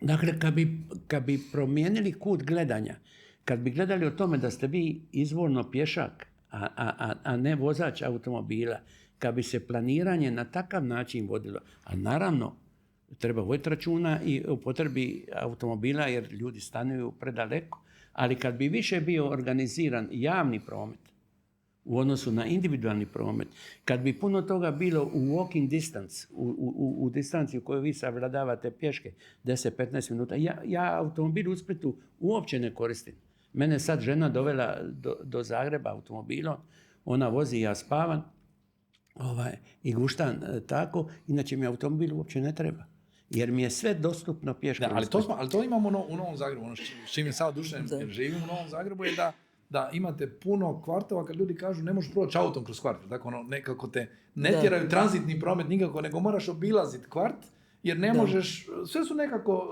S1: Dakle, kad bi promijenili kut gledanja, kad bi gledali o tome da ste vi izvorno pješak, a ne vozač automobila, kad bi se planiranje na takav način vodilo, a naravno, treba voditi računa i o potrebi automobila jer ljudi stanuju predaleko. Ali kad bi više bio organiziran javni promet u odnosu na individualni promet, kad bi puno toga bilo u walking distance, u distanci u kojoj vi savladavate pješke 10-15 minuta, ja automobil u Splitu uopće ne koristim. Mene sad žena dovela do Zagreba automobilom, ona vozi i ja spavam i guštan tako, inače mi automobil uopće ne treba. Jer mi je sve dostupno pješke.
S3: Ali to imamo u Novom Zagrebu. Ono s čim je sad oduševljen jer živim u Novom Zagrebu je da imate puno kvartova kad ljudi kažu ne možeš proći autom kroz kvart. Tako nekako te ne tjeraju tranzitni promet nikako, nego moraš obilaziti kvart jer ne možeš, sve su nekako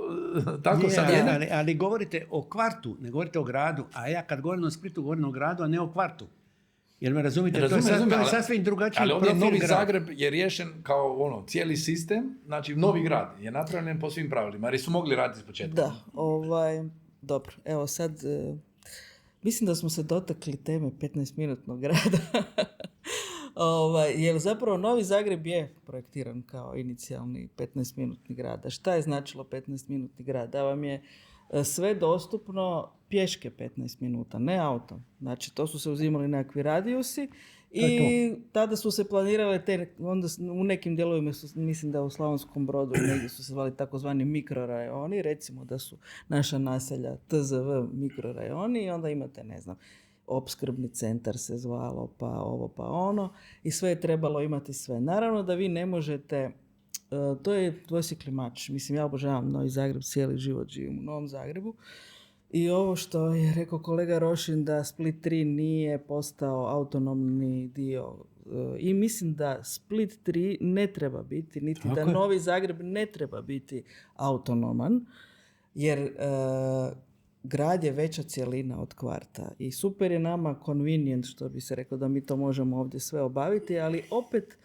S3: tako
S1: Je,
S3: savijene.
S1: ali govorite o kvartu, ne govorite o gradu, a ja kad govorim o Splitu, govorim o gradu, a ne o kvartu. Jer me razumite, to je
S3: Razumijem,
S1: sasvim drugačiji
S3: ali ovdje
S1: profil
S3: Novi
S1: grada.
S3: Zagreb je riješen kao cijeli sistem, znači novi grad je napravljen po svim pravilima, jer su mogli raditi iz početka.
S2: Da, dobro, evo sad, mislim da smo se dotakli teme 15-minutnog grada. Jer zapravo Novi Zagreb je projektiran kao inicijalni 15-minutni grad. A šta je značilo 15-minutni grad? Da vam je sve dostupno pješke 15 minuta, ne autom. Znači, to su se uzimali nekakvi radijusi i tada su se planirale onda u nekim dijelovima, mislim da u Slavonskom Brodu negdje su se zvali takozvani mikrorajoni, recimo da su naša naselja TZV mikrorajoni i onda imate, ne znam, opskrbni centar se zvalo, pa ovo, pa ono i sve je trebalo imati sve. Naravno da vi ne možete, to je dvosjekli mač. Mislim, ja obožavam Novi Zagreb, cijeli život živim u Novom Zagrebu. I ovo što je rekao kolega Rošin da Split 3 nije postao autonomni dio. I mislim da Split 3 ne treba biti, niti
S1: Tako
S2: da
S1: je.
S2: Novi Zagreb ne treba biti autonoman, jer grad je veća cjelina od kvarta. I super je nama convenient, što bi se reklo, da mi to možemo ovdje sve obaviti, ali opet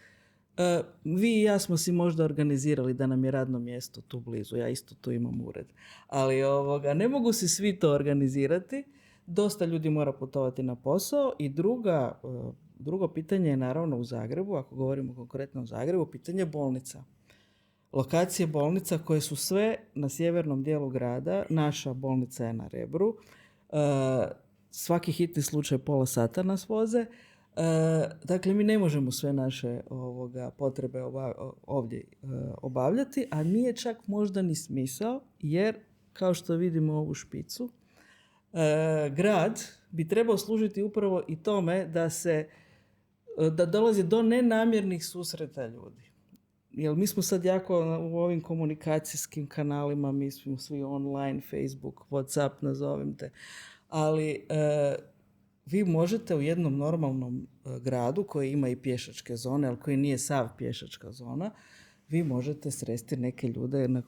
S2: vi i ja smo si možda organizirali da nam je radno mjesto tu blizu. Ja isto tu imam ured. Ali ne mogu si svi to organizirati. Dosta ljudi mora putovati na posao. I drugo pitanje je naravno u Zagrebu, ako govorimo konkretno o Zagrebu, pitanje bolnica. Lokacije bolnica koje su sve na sjevernom dijelu grada. Naša bolnica je na Rebru. Svaki hitni slučaj pola sata nas voze. Dakle, mi ne možemo sve naše potrebe ovdje obavljati, a nije čak možda ni smisao, jer kao što vidimo ovu špicu, grad bi trebao služiti upravo i tome da dolazi do nenamjernih susreta ljudi. Jer mi smo sad jako u ovim komunikacijskim kanalima, mi smo svi online, Facebook, WhatsApp, nazovem te, ali vi možete u jednom normalnom gradu koji ima i pješačke zone, ali koji nije sav pješačka zona, vi možete sresti neke ljude na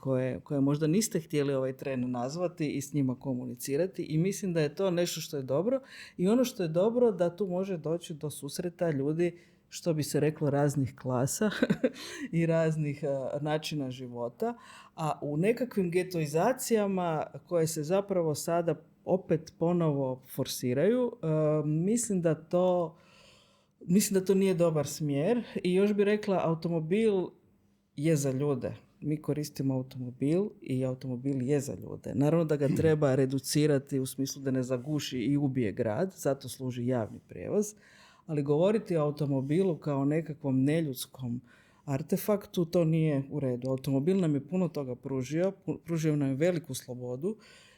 S2: koje možda niste htjeli ovaj tren nazvati i s njima komunicirati i mislim da je to nešto što je dobro i ono što je dobro da tu može doći do susreta ljudi, što bi se reklo, raznih klasa i raznih načina života, a u nekakvim getoizacijama koje se zapravo sada opet ponovo forsiraju, mislim da to nije dobar smjer i još bi rekla, automobil je za ljude. Mi koristimo automobil i automobil je za ljude. Naravno da ga treba reducirati u smislu da ne zaguši i ubije grad, zato služi javni prijevoz, ali govoriti o automobilu kao nekakvom neljudskom artefaktu, to nije u redu. Automobil nam je puno toga pružio nam je veliku slobodu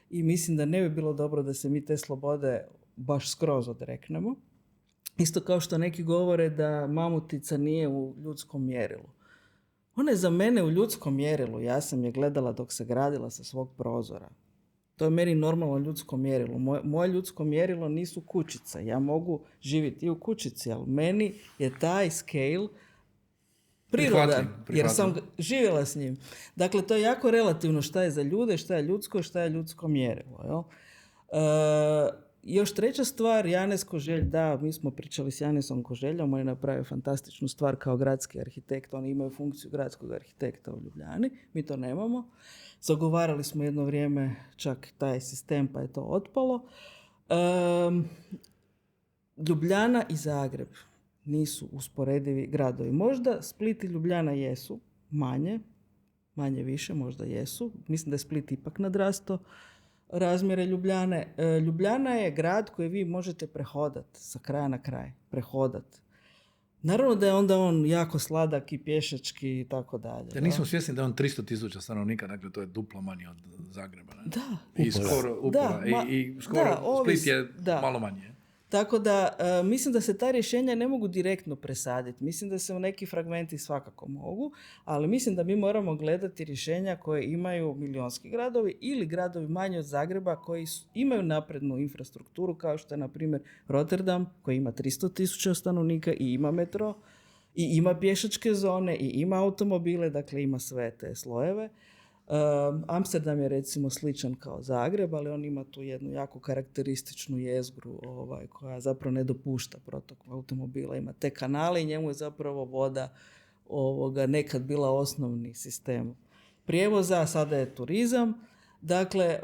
S2: i mislim da ne bi bilo dobro da se mi te slobode baš skroz odreknemo. Isto kao što neki govore da mamutica nije u ljudskom mjerilu. Ona je za mene u ljudskom mjerilu. Ja sam je gledala dok se gradila sa svog prozora. To je meni normalno ljudsko mjerilo. Moje ljudsko mjerilo nisu kućice. Ja mogu živjeti i u kućici, ali meni je taj scale prirodan, jer sam živjela s njim. Dakle, to je jako relativno šta je za ljude, šta je ljudsko mjerilo. Jel? Još treća stvar, Janez Koželj, da, mi smo pričali s Janesom Koželjom, on je napravio fantastičnu stvar kao gradski arhitekt, oni imaju funkciju gradskog arhitekta u Ljubljani, mi to nemamo. Zagovarali smo jedno vrijeme čak taj sistem, pa je to otpalo. Ljubljana i Zagreb nisu usporedivi gradovi. Možda Split i Ljubljana jesu, manje više, možda jesu. Mislim da je Split ipak nadrasto razmjere Ljubljane. Ljubljana je grad koji vi možete prehodati sa kraja na kraj. Prehodati. Naravno da je onda on jako sladak i pješački i tako dalje.
S3: Jer nismo svjesni da je on 300.000 stanovnika, dakle to je duplo manje od Zagreba. Ne?
S2: Da.
S3: I skoro upola. I skoro Split je malo manje.
S2: Tako da mislim da se ta rješenja ne mogu direktno presaditi. Mislim da se u neki fragmenti svakako mogu, ali mislim da mi moramo gledati rješenja koje imaju milionski gradovi ili gradovi manje od Zagreba koji imaju naprednu infrastrukturu, kao što je na primjer Rotterdam koji ima 300.000 stanovnika i ima metro, I ima pješačke zone i ima automobile, dakle ima sve te slojeve. Amsterdam je recimo sličan kao Zagreb, ali on ima tu jednu jako karakterističnu jezgru koja zapravo ne dopušta protok automobila. Ima te kanale i njemu je zapravo voda nekad bila osnovni sistem prijevoza, a sada je turizam. Dakle,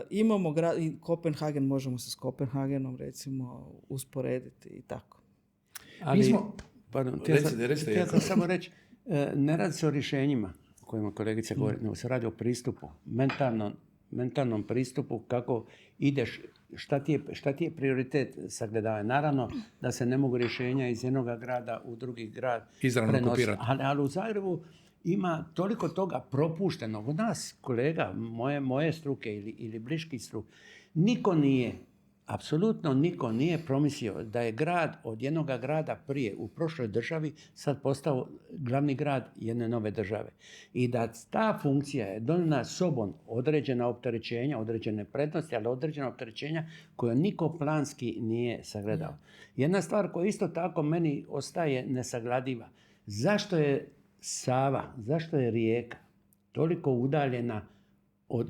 S2: imamo i Kopenhagen, možemo se s Kopenhagenom recimo usporediti i tako.
S1: Ali,
S3: Recite,
S1: htio sam samo reći, ne radi se o rješenjima o kojima kolegica govori, nego se radi o pristupu, mentalnom pristupu, kako ideš, šta ti je prioritet sagledavanja. Naravno da se ne mogu rješenja iz jednog grada u drugi grad
S3: izravno kopirati.
S1: Ali u Zagrebu ima toliko toga propuštenog. Od nas, kolega, moje struke ili bliški struk, apsolutno niko nije promislio da je grad od jednog grada prije u prošloj državi sad postao glavni grad jedne nove države. I da ta funkcija je donijela sobom određena opterećenja, određene prednosti, ali određena opterećenja koja niko planski nije sagledao. Jedna stvar koja isto tako meni ostaje nesaglediva. Zašto je Sava, zašto je rijeka toliko udaljena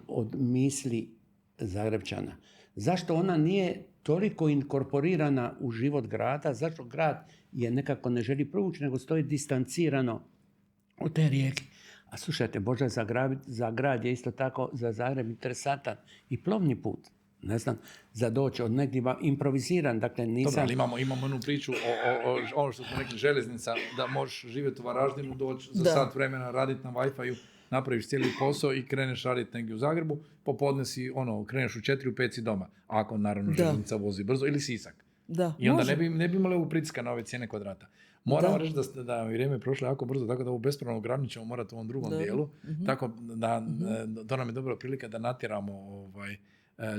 S1: od misli Zagrebčana? Zašto ona nije toliko inkorporirana u život grada? Zašto grad je nekako ne želi provući, nego stoji distancirano od te rijeke? A slušajte, Bože, za grad je isto tako, za Zagreb interesantan i plovni put. Ne znam, za doći od negdje improviziran, dakle nisam...
S3: Dobro, ali imamo onu priču o ono što smo rekli, željeznica, da možeš živjeti u Varaždinu, doći za sat vremena, raditi na Wi-Fi-u, napraviš cijeli posao i kreneš raditi negdje u Zagrebu, popodne si, kreneš u 4, u 5 si doma, ako naravno željeznica vozi brzo, ili Sisak.
S2: Da,
S3: i onda ne bi imali ovog pritiska na ove cijene kvadrata. Moram reći da je vrijeme prošlo jako brzo, tako da ovu bespravnu gradnju ćemo morati u ovom drugom dijelu, tako da to nam je dobra prilika da natjeramo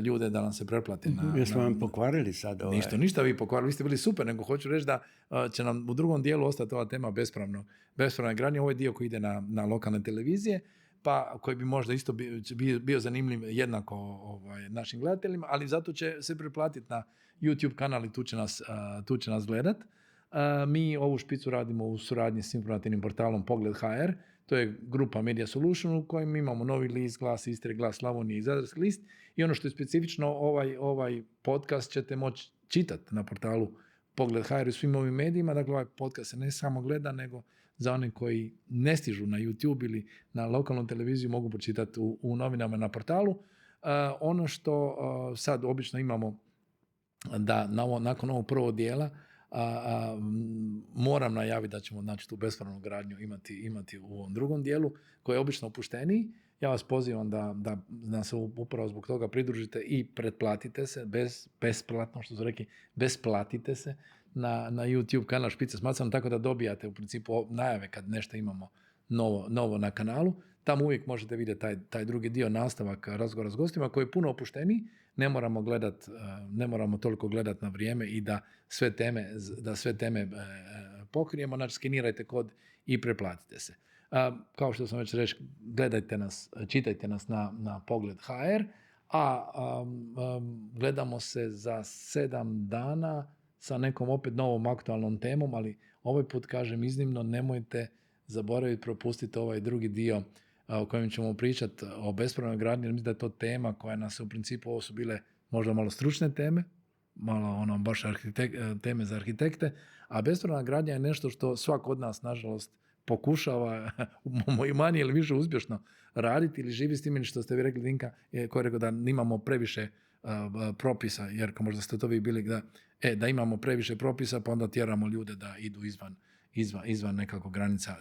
S3: ljude da nam se preplati.
S1: Jesmo vam pokvarili sad?
S3: Ništa vi pokvarili, vi ste bili super, nego hoću reći da će nam u drugom dijelu ostati ova tema bespravne gradnje, ovaj dio koji ide na lokalne televizije, pa koji bi možda isto bio zanimljiv jednako našim gledateljima, ali zato će se preplatiti na YouTube kanal i tu će nas gledat. Mi ovu špicu radimo u suradnji s informativnim portalom Pogled HR, to je grupa Media Solution u kojem imamo Novi list, Glas Istre, Glas Slavonije i Zadarski list, i ono što je specifično, ovaj podcast ćete moći čitati na portalu Pogled HR u svim ovim medijima. Dakle, ovaj podcast se ne samo gleda, nego za one koji ne stižu na YouTube ili na lokalnu televiziju mogu pročitati u novinama na portalu. Ono što sad obično imamo, da nakon ovog prvog dijela moram najaviti da ćemo tu bespravnu gradnju imati u ovom drugom dijelu, koji je obično opušteniji. Ja vas pozivam da se upravo zbog toga pridružite i pretplatite se, besplatno, što su rekli, besplatite se na YouTube kanal Špice s macom, tako da dobijate u principu najave kad nešto imamo novo na kanalu. Tamo uvijek možete vidjeti taj drugi dio, nastavak razgovora s gostima, koji je puno opušteniji. Ne moramo toliko gledati na vrijeme i da sve teme pokrijemo. Znači, skenirajte kod i preplatite se. Kao što sam već rekao, gledajte nas, čitajte nas na Pogled HR, gledamo se za 7 dana sa nekom opet novom aktualnom temom, ali ovaj put kažem iznimno, nemojte zaboraviti propustiti ovaj drugi dio o kojem ćemo pričati o bespravnoj gradnji, jer mislim da je to tema koja nas u principu, ovo su bile možda malo stručne teme, malo baš teme za arhitekte, a bespravna gradnja je nešto što svak od nas, nažalost, pokušava i manje ili više uspješno raditi ili živi s tim, što ste vi rekli, Dinka, koji je rekao da nimamo previše propisa, jer možda ste to vi bili, da imamo previše propisa, pa onda tjeramo ljude da idu izvan nekako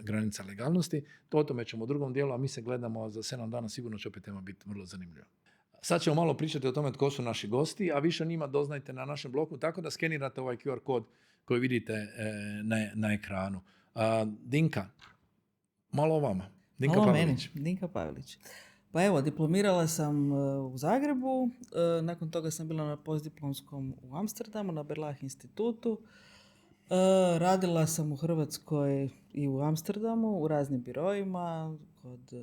S3: granica legalnosti. O tome ćemo u drugom dijelu, a mi se gledamo za 7 dana, sigurno će opet tema biti vrlo zanimljiva. Sad ćemo malo pričati o tome tko su naši gosti, a više o njima doznajte na našem blogu, tako da skenirate ovaj QR kod koji vidite na ekranu. Dinka, malo o vama.
S2: Dinka Pavelić. Dinka Pavelić. Pa evo, diplomirala sam u Zagrebu, nakon toga sam bila na postdiplomskom u Amsterdamu, na Berlach institutu. Radila sam u Hrvatskoj i u Amsterdamu, u raznim biroima, kod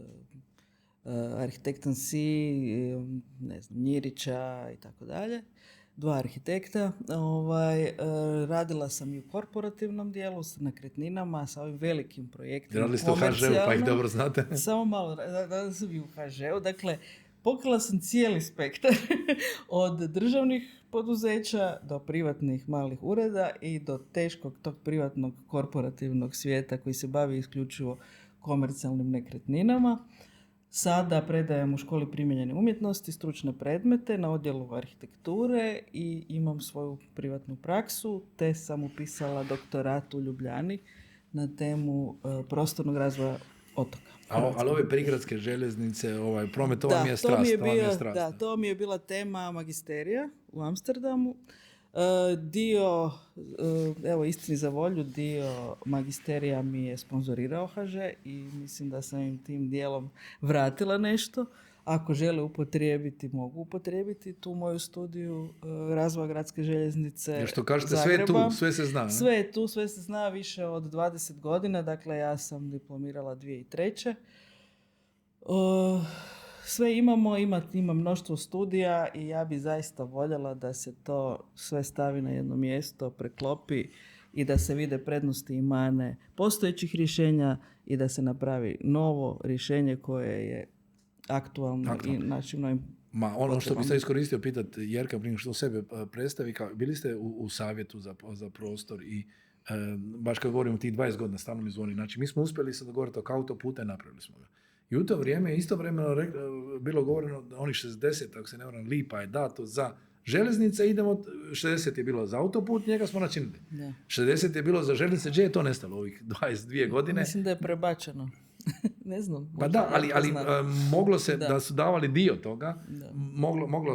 S2: Arhitektansi, Njirića i tako dalje. 2 arhitekta. Radila sam i u korporativnom dijelu s nekretninama, sa ovim velikim projektima.
S3: Radili ste u HŽ-u, pa ih dobro znate.
S2: Samo malo, radila sam i u HŽ-u. Dakle, pokrila sam cijeli spektar od državnih poduzeća do privatnih malih ureda i do teškog tog privatnog korporativnog svijeta koji se bavi isključivo komercijalnim nekretninama. Sada predajem u školi primijenjene umjetnosti stručne predmete na odjelu arhitekture i imam svoju privatnu praksu, te sam upisala doktorat u Ljubljani na temu prostornog razvoja otoka.
S3: Ali ove prigradske željeznice, promet, to vam je strast.
S2: Da, to mi je bila tema magisterija u Amsterdamu. Dio, evo istini za volju, dio magisterija mi je sponzorirao HŽ i mislim da sam im tim dijelom vratila nešto. Ako žele upotrijebiti, mogu upotrijebiti tu moju studiju razvoja gradske željeznice Zagreba.
S3: Jer što kažete, sve je tu, sve se zna.
S2: Sve je tu, sve se zna više od 20 godina. Dakle, ja sam diplomirala 2003. Sve imamo, ima mnoštvo studija i ja bi zaista voljela da se to sve stavi na jedno mjesto, preklopi i da se vide prednosti i mane postojećih rješenja i da se napravi novo rješenje koje je aktualno i našim novim
S3: ono što bih sad iskoristio pitati Jerka prije što sebe predstavi, bili ste u savjetu za prostor i baš kad govorimo o tih 20 godina, stalno mi zvoni. Znači, mi smo uspjeli se dogovoriti oko autoputa i napravili smo ga. I u to vrijeme istovremeno bilo govoreno da onih 60, ako se ne varam, lipa je dato za željeznice, 60 je bilo za autoput, njega smo načinili. Da. 60 je bilo za željeznice, gdje je to nestalo ovih 22 godine?
S2: Mislim da je prebačeno. Ne znam.
S3: Pa da, ali moglo se, da su davali dio toga,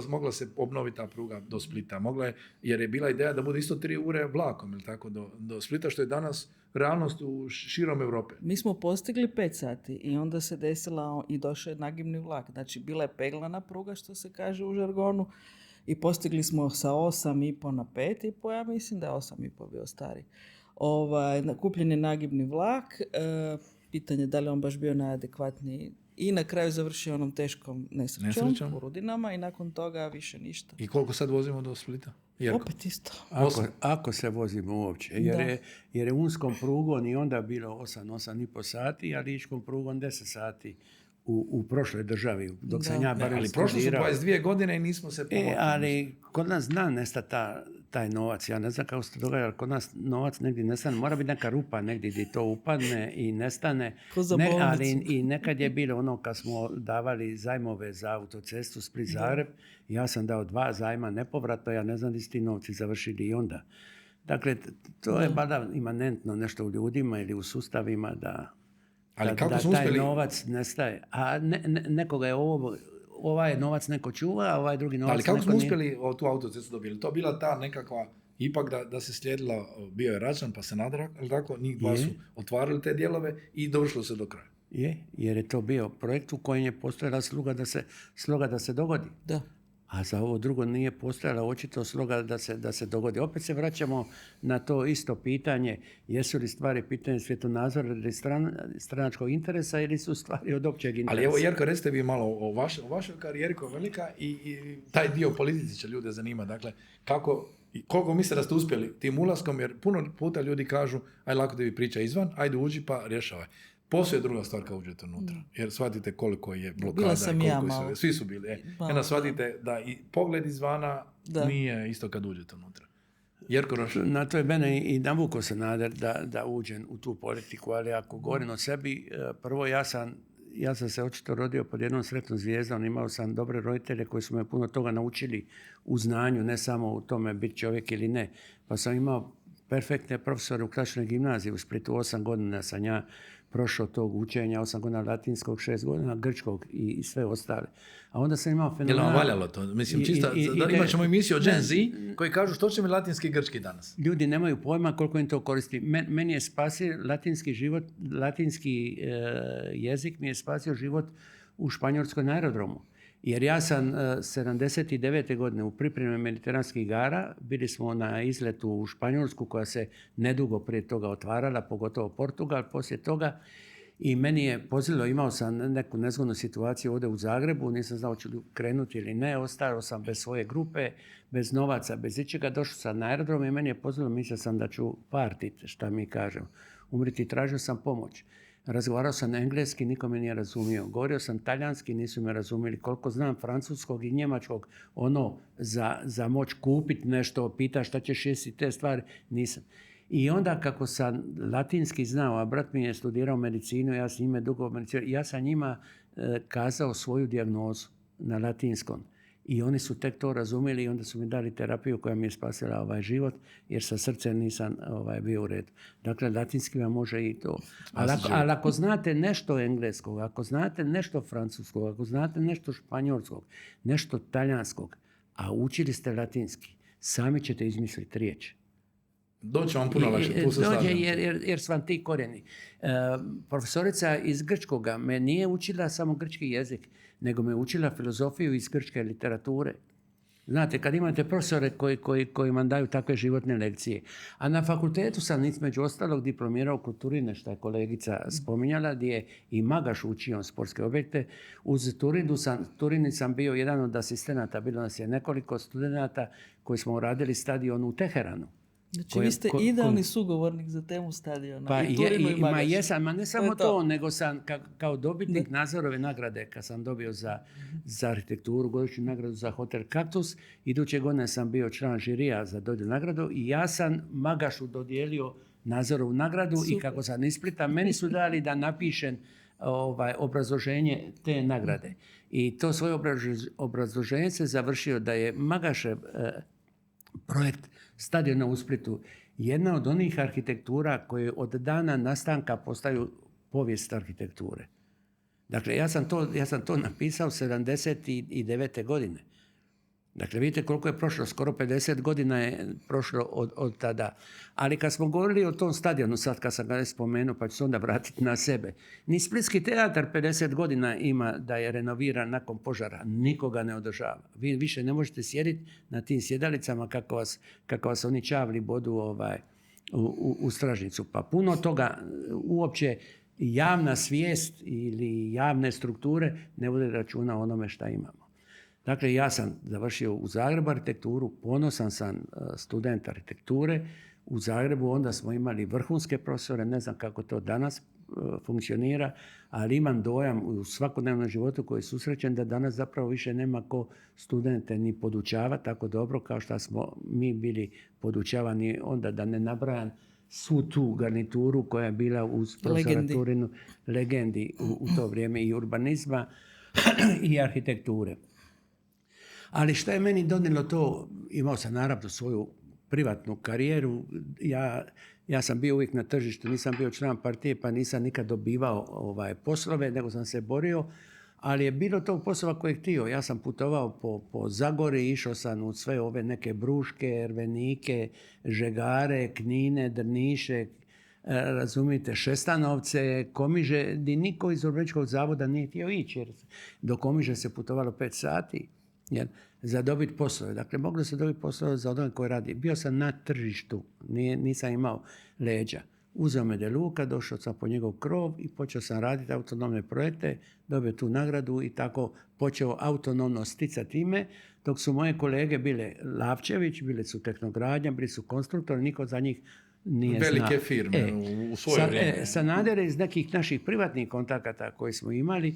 S3: moglo se obnoviti ta pruga do Splita. Moglo je, jer je bila ideja da bude isto 3 ure vlakom, ili tako, do Splita, što je danas realnost u širom Europe.
S2: Mi smo postigli 5 sati i onda se desila i došao je nagibni vlak. Znači, bila je peglana pruga, što se kaže u žargonu, i postigli smo sa 8,5 na 5,5, ja mislim da je 8,5 bio stari. Kupljen je nagibni vlak, pitanje da li on baš bio najadekvatniji i na kraju završio onom teškom nesrećom u Rudinama i nakon toga više ništa.
S3: I koliko sad vozimo do Splita? Jerko?
S2: Opet isto.
S1: Ako se vozimo uopće, jer je unskom prugom i onda bilo 8,5 sati, a ličkom prugom 10 sati u prošloj državi, dok sam ja barem
S3: ali prošlo su 22 godine i nismo se pomogli.
S1: Ali kod nas zna nestati taj novac. Ja ne znam kako se to događa, ali kod nas novac negdje nestane. Mora biti neka rupa negdje gdje to upadne i nestane. Ali i nekad je bilo ono kad smo davali zajmove za autocestu Split-Zagreb, ja sam dao 2 zajma nepovratno, ja ne znam gdje su ti novci završili i onda. Dakle, to je bada imanentno nešto u ljudima ili u sustavima da taj novac nestaje. A nekoga je ovaj novac neko čuva, a ovaj drugi novac neko nije.
S3: Ali kako smo uspjeli tu autocestu dobili? To je bila ta nekakva, ipak da se slijedila, bio je Račan pa Sanader, ali tako, njih dva su otvarali te dijelove i dovršilo se do kraja.
S1: Jer je to bio projekt u kojem je postojala sloga da se dogodi.
S2: Da.
S1: A za ovo drugo nije postojala očito sloga da se dogodi. Opet se vraćamo na to isto pitanje, jesu li stvari pitanje svjetonazora ili stranačkog interesa ili su stvari od općeg interesa.
S3: Ali evo, Jerko, recite vi malo o vašoj karijeri koja je velika i taj dio politici će ljude zanima. Dakle, koliko mislite da ste uspjeli tim ulaskom, jer puno puta ljudi kažu, aj lako da vi priča izvan, ajde uđi pa rješavaj. Poslije druga stvar kad uđete unutra, jer shvatite koliko je blokada.
S2: Bila sam ja malo.
S3: Svi su bili. Onda shvatite da i pogled izvana nije isto kad uđete unutra. Jerko Roša.
S1: Na to je mene i navukao Sanader da uđem u tu politiku, ali ako govorim o sebi, prvo ja sam se očito rodio pod jednom sretnom zvijezdom, imao sam dobre roditelje koji su me puno toga naučili u znanju, ne samo u tome biti čovjek ili ne. Pa sam imao perfektne profesore u klasičnoj gimnaziji u Splitu, 8 godina sam ja prošao tog učenja, 8 godina latinskog, 6 godina grčkog i sve ostale. A onda sam imao fenomenal...
S3: Je li vam valjalo to? Mislim, čisto, da imat ćemo emisiju o Gen Z koji kažu što će mi latinski i grčki danas.
S1: Ljudi nemaju pojma koliko im to koristi. Meni je spasio latinski život, latinski jezik mi je spasio život u Španjolskoj na aerodromu. Jer ja sam 79. godine u pripremi mediteranskih igara, bili smo na izletu u Španjolsku koja se nedugo prije toga otvarala, pogotovo Portugal, poslije toga. I meni je pozilo, imao sam neku nezgodnu situaciju ovdje u Zagrebu, nisam znao ću li krenuti ili ne, ostao sam bez svoje grupe, bez novaca, bez ičega, došao sam na aerodrom i meni je pozilo, mislio sam da ću partiti, šta mi kažem, umriti, tražio sam pomoć. Razgovarao sam engleski, niko me nije razumio. Govorio sam talijanski, nisu me razumjeli. Koliko znam francuskog i njemačkog, za moć kupiti nešto, pita šta ćeš jesti, te stvari, nisam. I onda kako sam latinski znao, a brat mi je studirao medicinu, ja sam njime dugo medicinu, ja sam njima kazao svoju dijagnozu na latinskom. I oni su tek to razumjeli i onda su mi dali terapiju koja mi je spasila život, jer sa srcem nisam bio u redu. Dakle, latinski vam može i to. Ali ako znate nešto engleskog, ako znate nešto francuskog, ako znate nešto španjolskog, nešto talijanskog, a učili ste latinski, sami ćete izmisliti riječ.
S3: Doće vam puno lakše, tu se slažem.
S1: Jer su vam ti korijeni. Profesorica iz grčkoga me nije učila samo grčki jezik, nego me učila filozofiju iz grčke literature. Znate, kad imate profesore koji vam daju takve životne lekcije. A na fakultetu sam između ostalog diplomirao kulturine, što je kolegica spominjala, gdje je i Magaš učio sportske objekte. Uz Turini sam bio jedan od asistenata, bilo nas je nekoliko studenata koji smo radili stadion u Teheranu.
S2: Znači, vi ste idealni sugovornik za temu stadiona.
S1: Pa
S2: I Turinu i Magašu.
S1: Jesam, ma ne samo to, nego sam kao dobitnik Nazorove nagrade, kad sam dobio za arhitekturu, godišnju nagradu za hotel Kaktus. Iduće godine sam bio član žirija za dodjelu nagradu i ja sam Magašu dodijelio Nazorovu nagradu. Super. I kako sam iz Splita, meni su dali da napišem obrazloženje te nagrade. I to svoje obrazloženje se završio da je Magašev projekt stadiona u Splitu jedna od onih arhitektura koje od dana nastanka postaju povijest arhitekture. Dakle, ja sam to napisao 79. godine. Dakle, vidite koliko je prošlo, skoro 50 godina je prošlo od tada. Ali kad smo govorili o tom stadionu, sad kad sam ga spomenuo, pa ću se onda vratiti na sebe. Ni Splitski teatar 50 godina ima da je renoviran nakon požara. Nikoga ne održava. Vi više ne možete sjediti na tim sjedalicama kako vas oni čavli bodu u stražnicu. Pa puno toga uopće javna svijest ili javne strukture ne vode računa o onome šta imamo. Dakle, ja sam završio u Zagrebu arhitekturu, ponosan sam student arhitekture. U Zagrebu onda smo imali vrhunske profesore, ne znam kako to danas funkcionira, ali imam dojam u svakodnevnom životu koji je susrećen da danas zapravo više nema ko studente ni podučava tako dobro kao što smo mi bili podučavani onda, da ne nabrajam svu tu garnituru koja je bila uz profesora Turinu, legendi u to vrijeme i urbanizma i arhitekture. Ali što je meni donijelo to, imao sam naravno svoju privatnu karijeru, ja sam bio uvijek na tržištu, nisam bio član partije pa nisam nikad dobivao poslove, nego sam se borio, ali je bilo tog poslova koje htio. Ja sam putovao po Zagori, išao sam u sve ove neke Bruške, Ervenike, Žegare, Knine, Drniše, razumijete, Šestanovce, Komiže, gdje niko iz Urbanističkog zavoda nije htio ići, jer do Komiže se putovalo 5 sati. Za dobiti poslove. Dakle, moglo se dobiti poslove za onome koji radi. Bio sam na tržištu, nisam imao leđa. Uzeo me De Luca, došao sam po njegov krov i počeo sam raditi autonomne projekte, dobio tu nagradu i tako počeo autonomno sticati ime, dok su moje kolege bile Lavčević, bile su Tehnogradnja, bili su konstruktori, niko za njih nije znao.
S3: Velike firme u svoje vrijeme.
S1: Sanader iz nekih naših privatnih kontakata koji smo imali,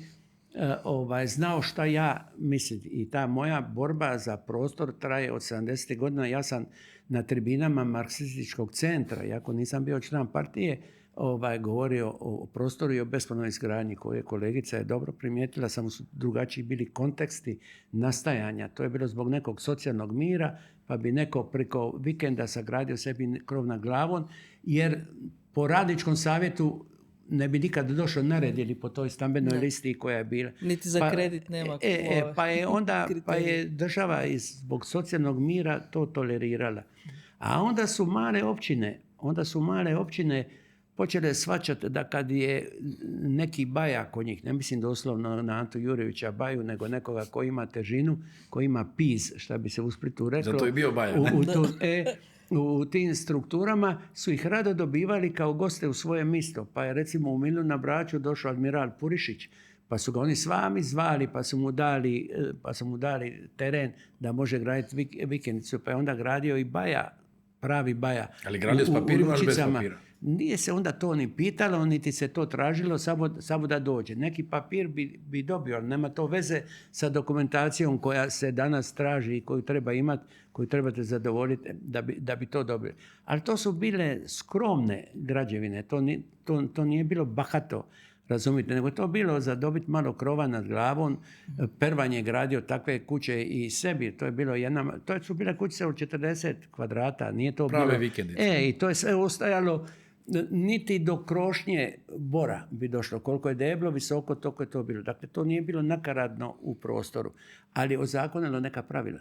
S1: znao šta ja mislim i ta moja borba za prostor traje od 70. godina. Ja sam na tribinama Marksističkog centra, iako nisam bio član partije, govorio o prostoru i o bespravnoj izgradnji koje kolegica je dobro primijetila, samo su drugačiji bili konteksti nastajanja. To je bilo zbog nekog socijalnog mira, pa bi neko preko vikenda sagradio sebi krov nad glavom, jer po radničkom savjetu ne bi nikad došao na red ili po toj stambenoj listi koja je bila.
S2: Niti za kredit nema.
S1: Pa je država zbog socijalnog mira to tolerirala. A onda su male općine počeli je shvaćati da kad je neki baja kod njih, ne mislim doslovno na Antu Jurjevića baju, nego nekoga koji ima težinu, koji ima piz, šta bi se u Splitu reklo.
S3: Zato je bio baja, ne?
S1: U tim strukturama su ih rado dobivali kao goste u svoje mjesto. Pa je recimo u Milu na Braču došao admiral Purišić, pa su ga oni svami zvali, pa su mu dali teren da može graditi vikendicu, pa je onda gradio i baja, pravi baja.
S3: Ali gradio s papirima ili bez papira?
S1: Nije se onda to ni pitalo, niti se to tražilo, samo da dođe. Neki papir bi dobio, ali nema to veze sa dokumentacijom koja se danas traži i koju treba imati, koju trebate zadovoljiti da bi to dobili. Ali to su bile skromne građevine, to nije bilo bahato, razumite, nego to bilo za dobiti malo krova nad glavom. Pervan je gradio takve kuće i sebi, to su bile kućice od 40 kvadrata, nije to
S3: prave
S1: bilo...
S3: vikendice.
S1: I to je sve ostajalo, niti do krošnje bora bi došlo. Koliko je deblo, visoko, toliko je to bilo. Dakle, to nije bilo nakaradno u prostoru, ali ozakonilo neka pravila.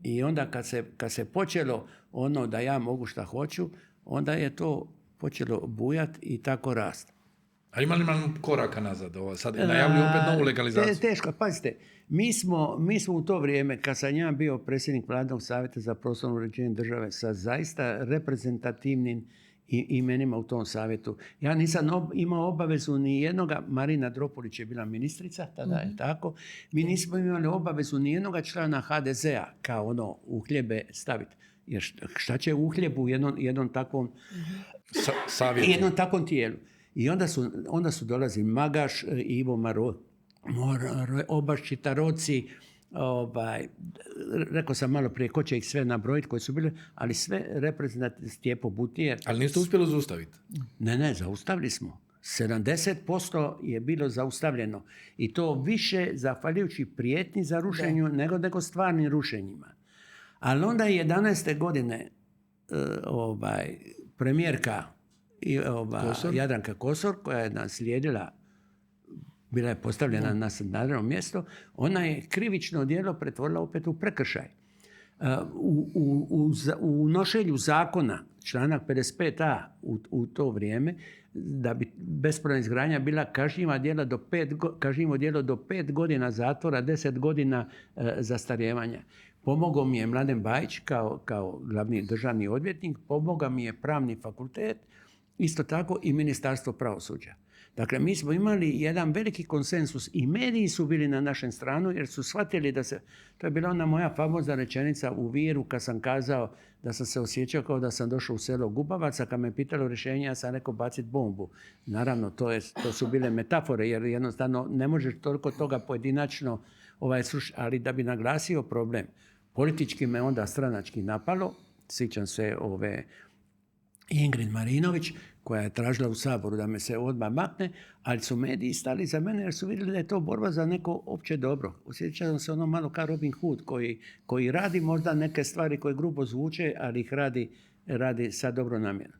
S1: I onda kad se počelo ono da ja mogu šta hoću, onda je to počelo bujati i tako rast.
S3: A ima li nam koraka nazad? Sad najavljuju opet novu legalizaciju.
S1: Teško, pazite. Mi smo u to vrijeme, kad sam ja bio predsjednik Vladinog savjeta za prostorno uređenje države sa zaista reprezentativnim imenima u tom savjetu. Ja nisam imao obavezu ni jednoga, Marina Dropulić je bila ministrica, tada je tako, mi nismo imali obavezu ni jednoga člana HDZ-a kao ono uhljebe staviti. Jer šta će uhljeb u jednom takvom
S3: savjetu?
S1: Jednom takvom tijelu. I onda su dolazi Magaš, Ivo Obaščita, Roci, rekao sam malo prije ko će ih sve nabrojiti koji su bili, ali sve reprezentativni Stjepo Butijer.
S3: Ali niste uspjeli zaustaviti?
S1: Ne, zaustavili smo. 70% je bilo zaustavljeno. I to više zahvaljujući prijetnji za rušenju nego stvarnim rušenjima. Ali onda je 11. godine premijerka Jadranka Kosor, koja je naslijedila, bila je postavljena na nadležno mjesto, ona je krivično djelo pretvorila opet u prekršaj. U nošenju zakona, članak 55a u to vrijeme, da bi bespravna izgradnja bila kažnjivo djelo do 5 godina zatvora, 10 godina zastarijevanja. Pomogao mi je Mladen Bajić kao glavni državni odvjetnik, pomogao mi je Pravni fakultet, isto tako i Ministarstvo pravosuđa. Dakle, mi smo imali jedan veliki konsensus i mediji su bili na našem stranu jer su shvatili da se... To je bila ona moja famozna rečenica u Viru kad sam kazao da sam se osjećao kao da sam došao u selo Gubavaca. Kad me pitalo rješenje, ja sam rekao baciti bombu. Naravno, to su bile metafore jer jednostavno ne možeš toliko toga pojedinačno ali da bi naglasio problem. Politički me onda stranački napalo. Sjećam se Ingrid Marinović, koja je tražila u Saboru da me se odmah makne, ali su mediji stali za mene jer su vidjeli da je to borba za neko opće dobro. Osjećam se ono malo kao Robin Hood koji radi možda neke stvari koje grubo zvuče, ali ih radi sa dobro namjerom.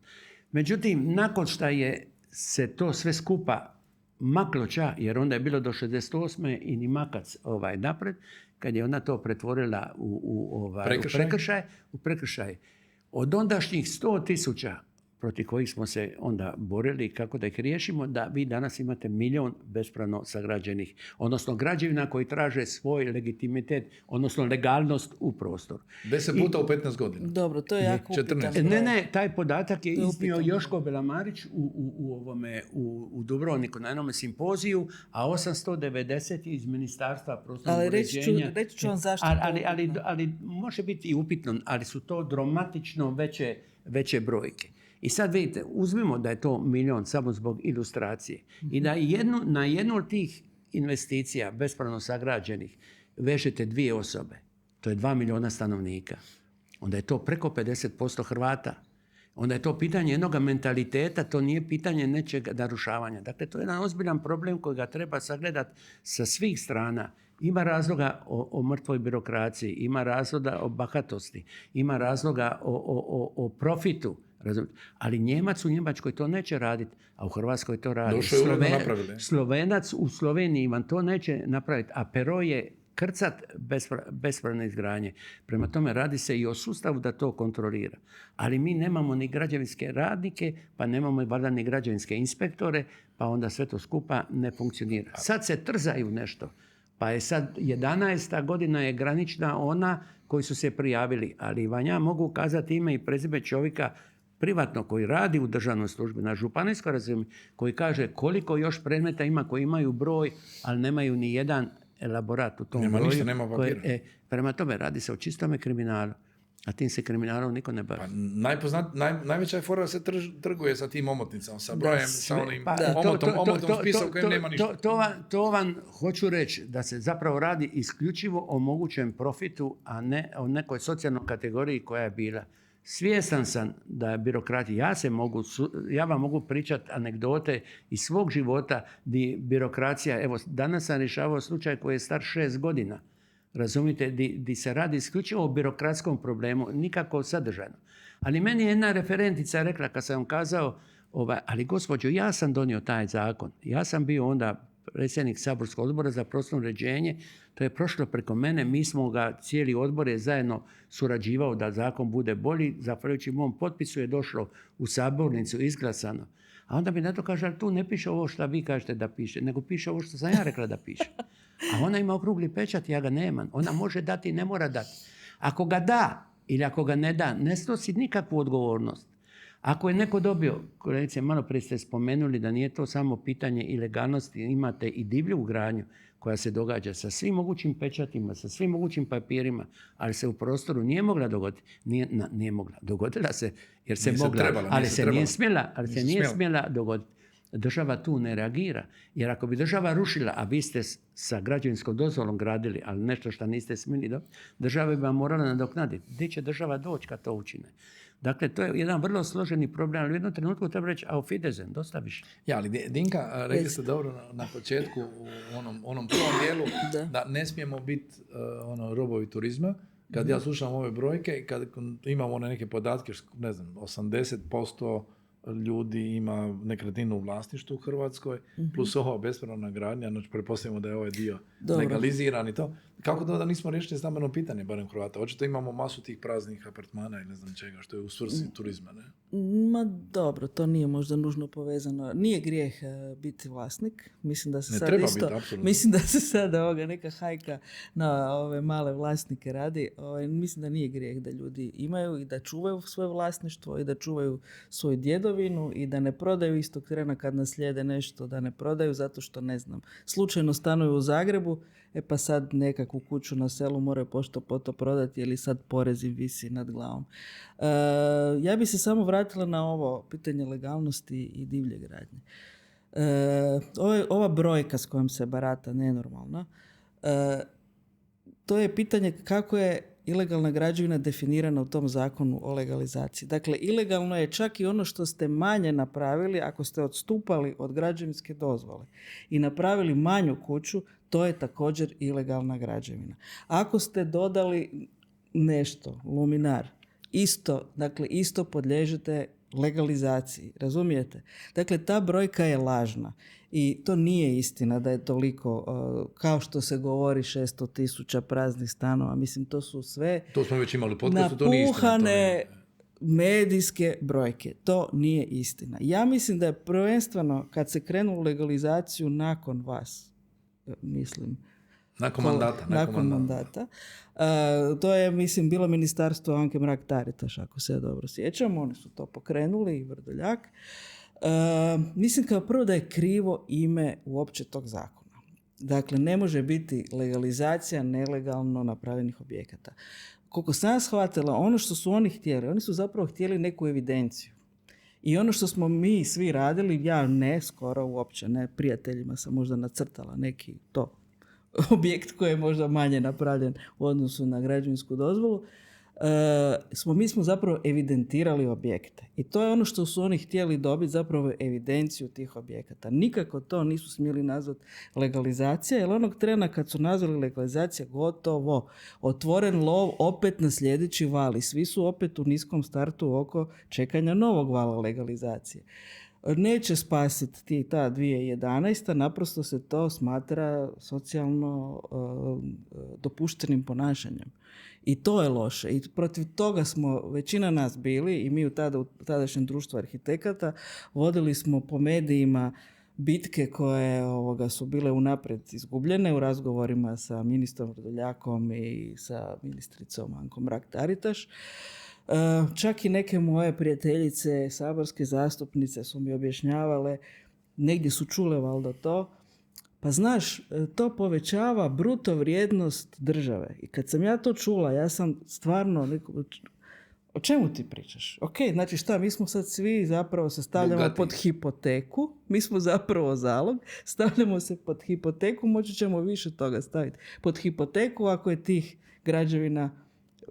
S1: Međutim, nakon što je se to sve skupa maklo jer onda je bilo do 68. i ni makac napred, kad je ona to pretvorila u prekršaj. Od ondašnjih 100.000 protiv kojih smo se onda borili kako da ih riješimo, da vi danas imate 1 milijun bespravno sagrađenih, odnosno građevina koji traže svoj legitimitet, odnosno legalnost u prostoru.
S3: 10 puta u 15 godina.
S2: Dobro, to je jako upitan.
S1: Ne, taj podatak je iznio Joško Belamarić u Dubrovniku na jednom simpoziju, a 890 iz Ministarstva prostornog uređenja.
S2: Reći ću vam zašto.
S1: Ali može biti i upitno, ali su to dramatično veće brojke. I sad vidite, uzmimo da je to 1 milijun samo zbog ilustracije i da na jednu od tih investicija bespravno sagrađenih vežete 2 osobe. To je 2 milijuna stanovnika. Onda je to preko 50% Hrvata. Onda je to pitanje jednog mentaliteta, to nije pitanje nečeg narušavanja. Dakle, to je jedan ozbiljan problem koji ga treba sagledati sa svih strana. Ima razloga o mrtvoj birokraciji, ima razloga o bahatosti, ima razloga o profitu. Ali Njemac u Njemačkoj to neće raditi, a u Hrvatskoj to radi.
S3: Slovenac u Sloveniji
S1: vam to neće napraviti, a pero je krcat bespravne izgradnje. Prema tome radi se i o sustavu da to kontrolira. Ali mi nemamo ni građevinske radnike, pa nemamo valjda ni građevinske inspektore, pa onda sve to skupa ne funkcionira. Sad se trzaju nešto. Pa je sad 11. godina je granična ona koji su se prijavili. Ali vam ja mogu kazati ime i prezime čovjeka privatno koji radi u državnoj službi na županijskoj razini, koji kaže koliko još predmeta ima koji imaju broj, ali nemaju ni jedan elaborat u tom
S3: Nema
S1: broju.
S3: ništa, nema papira.
S1: Prema tome radi se o čistome kriminalu. A tim se kriminalom niko ne bavi.
S3: Najveća je fora da se trguje sa tim omotnicama, sa brojem, sa onim omotom spisa u kojem nema ništa.
S1: To vam hoću reći, da se zapravo radi isključivo o mogućem profitu, a ne o nekoj socijalnoj kategoriji koja je bila. Svjestan sam da je birokratija. Ja vam mogu pričati anegdote iz svog života di birokracija, evo danas sam rješavao slučaj koji je star 6 godina. Razumite, di se radi isključivo o birokratskom problemu, nikako sadržajno. Ali meni je jedna referentica rekla kad sam kazao, ali gospođo, ja sam donio taj zakon. Ja sam bio onda predsjednik saborskog odbora za prostorno uređenje. To je prošlo preko mene. Mi smo ga, cijeli odbor je zajedno surađivao da zakon bude bolji. Zahvaljujući mom potpisu je došlo u sabornicu, izglasano. A onda mi na to kaže, ali tu ne piše ovo što vi kažete da piše, nego piše ovo što sam ja rekla da piše. A ona ima okrugli pečat, ja ga nemam. Ona može dati i ne mora dati. Ako ga da ili ako ga ne da, ne snosi nikakvu odgovornost. Ako je neko dobio, kolegice, malo prije ste spomenuli da nije to samo pitanje ilegalnosti, imate i divlju gradnju koja se događa sa svim mogućim pečatima, sa svim mogućim papirima, ali se u prostoru nije mogla dogoditi. Nije mogla. Dogodila se jer se mogla, ali se nije smjela dogoditi. Država tu ne reagira. Jer ako bi država rušila, a vi ste sa građevinskom dozvolom gradili, ali nešto što niste smjeli, država bi vam morala nadoknaditi. Gdje će država doći kad to učine? Dakle, to je jedan vrlo složeni problem, ali u jednom trenutku treba reći auf Wiedersehen, dosta više.
S3: Ja, ali Dinka, rekli ste dobro na početku u onom prvom dijelu da ne smijemo biti robovi turizma. Kad ja slušam ove brojke, kad imamo neke podatke, ne znam, 80% ljudi ima nekretninu u vlasništvu u Hrvatskoj, plus ova bespravna gradnja, znači pretpostavljamo da je ovaj dio legaliziran i to. Kako da nismo riješili stambeno pitanje, barem Hrvata? Očito imamo masu tih praznih apartmana i ne znam čega, što je u svrsi turizma, ne?
S2: Ma dobro, to nije možda nužno povezano. Nije grijeh biti vlasnik. Mislim da se
S3: ne
S2: sad
S3: treba
S2: isto...
S3: biti, apsolutno.
S2: Mislim da se sada neka hajka na ove male vlasnike radi. Mislim da nije grijeh da ljudi imaju i da čuvaju svoje vlasništvo i da čuvaju svoju djedovinu i da ne prodaju istog trena kad naslijede nešto, da ne prodaju zato što, ne znam, slučajno stanuju u Zagrebu, pa sad nekakvu kuću na selu moraju pošto poto prodati ili sad porez im visi nad glavom. Ja bi se samo vratila na ovo pitanje legalnosti i divlje gradnje. Ova brojka s kojom se barata nenormalna, to je pitanje kako je ilegalna građevina definirana u tom zakonu o legalizaciji. Dakle, ilegalno je čak i ono što ste manje napravili ako ste odstupali od građevinske dozvole i napravili manju kuću, to je također ilegalna građevina. Ako ste dodali nešto, luminar, isto podliježete legalizaciji, razumijete? Dakle, ta brojka je lažna i to nije istina da je toliko, kao što se govori, 600,000 praznih stanova. Mislim, to su sve
S3: to smo već imali podcastu, to nije istina.
S2: Napuhane medijske brojke. To nije istina. Ja mislim da je prvenstveno kad se krenu u legalizaciju nakon vas, mislim, nakon mandata. To je, mislim, bilo ministarstvo Anke Mrak-Taritaš, ako se ja dobro sjećam. Oni su to pokrenuli i Vrdoljak. Mislim kao prvo da je krivo ime uopće tog zakona. Dakle, ne može biti legalizacija nelegalno napravljenih objekata. Koliko sam ja shvatila, ono što su oni htjeli, oni su zapravo htjeli neku evidenciju. I ono što smo mi svi radili, ja ne, skoro uopće ne, prijateljima sam možda nacrtala neki objekt koji je možda manje napravljen u odnosu na građevinsku dozvolu, mi smo zapravo evidentirali objekte. I to je ono što su oni htjeli dobiti, zapravo evidenciju tih objekata. Nikako to nisu smjeli nazvati legalizacija, jer onog trena kad su nazvali legalizacija, gotovo, otvoren lov opet na sljedeći val i svi su opet u niskom startu oko čekanja novog vala legalizacije. neće spasiti ta 2011. Naprosto se to smatra socijalno dopuštenim ponašanjem. I to je loše. I protiv toga smo većina nas bili i mi u tadašnjem društvu arhitekata vodili smo po medijima bitke koje su bile unaprijed izgubljene u razgovorima sa ministrom Vrdoljakom i sa ministricom Ankom Mrak-Taritaš. Čak i neke moje prijateljice, saborske zastupnice su mi objašnjavale, negdje su čule valjda to, pa znaš, to povećava bruto vrijednost države. I kad sam ja to čula, ja sam stvarno, o čemu ti pričaš? Ok, znači šta, mi smo sad svi zapravo se stavljamo
S3: Bogati.
S2: pod hipoteku, mi smo zapravo zalog, stavljamo se pod hipoteku, moći ćemo više toga staviti pod hipoteku ako je tih građevina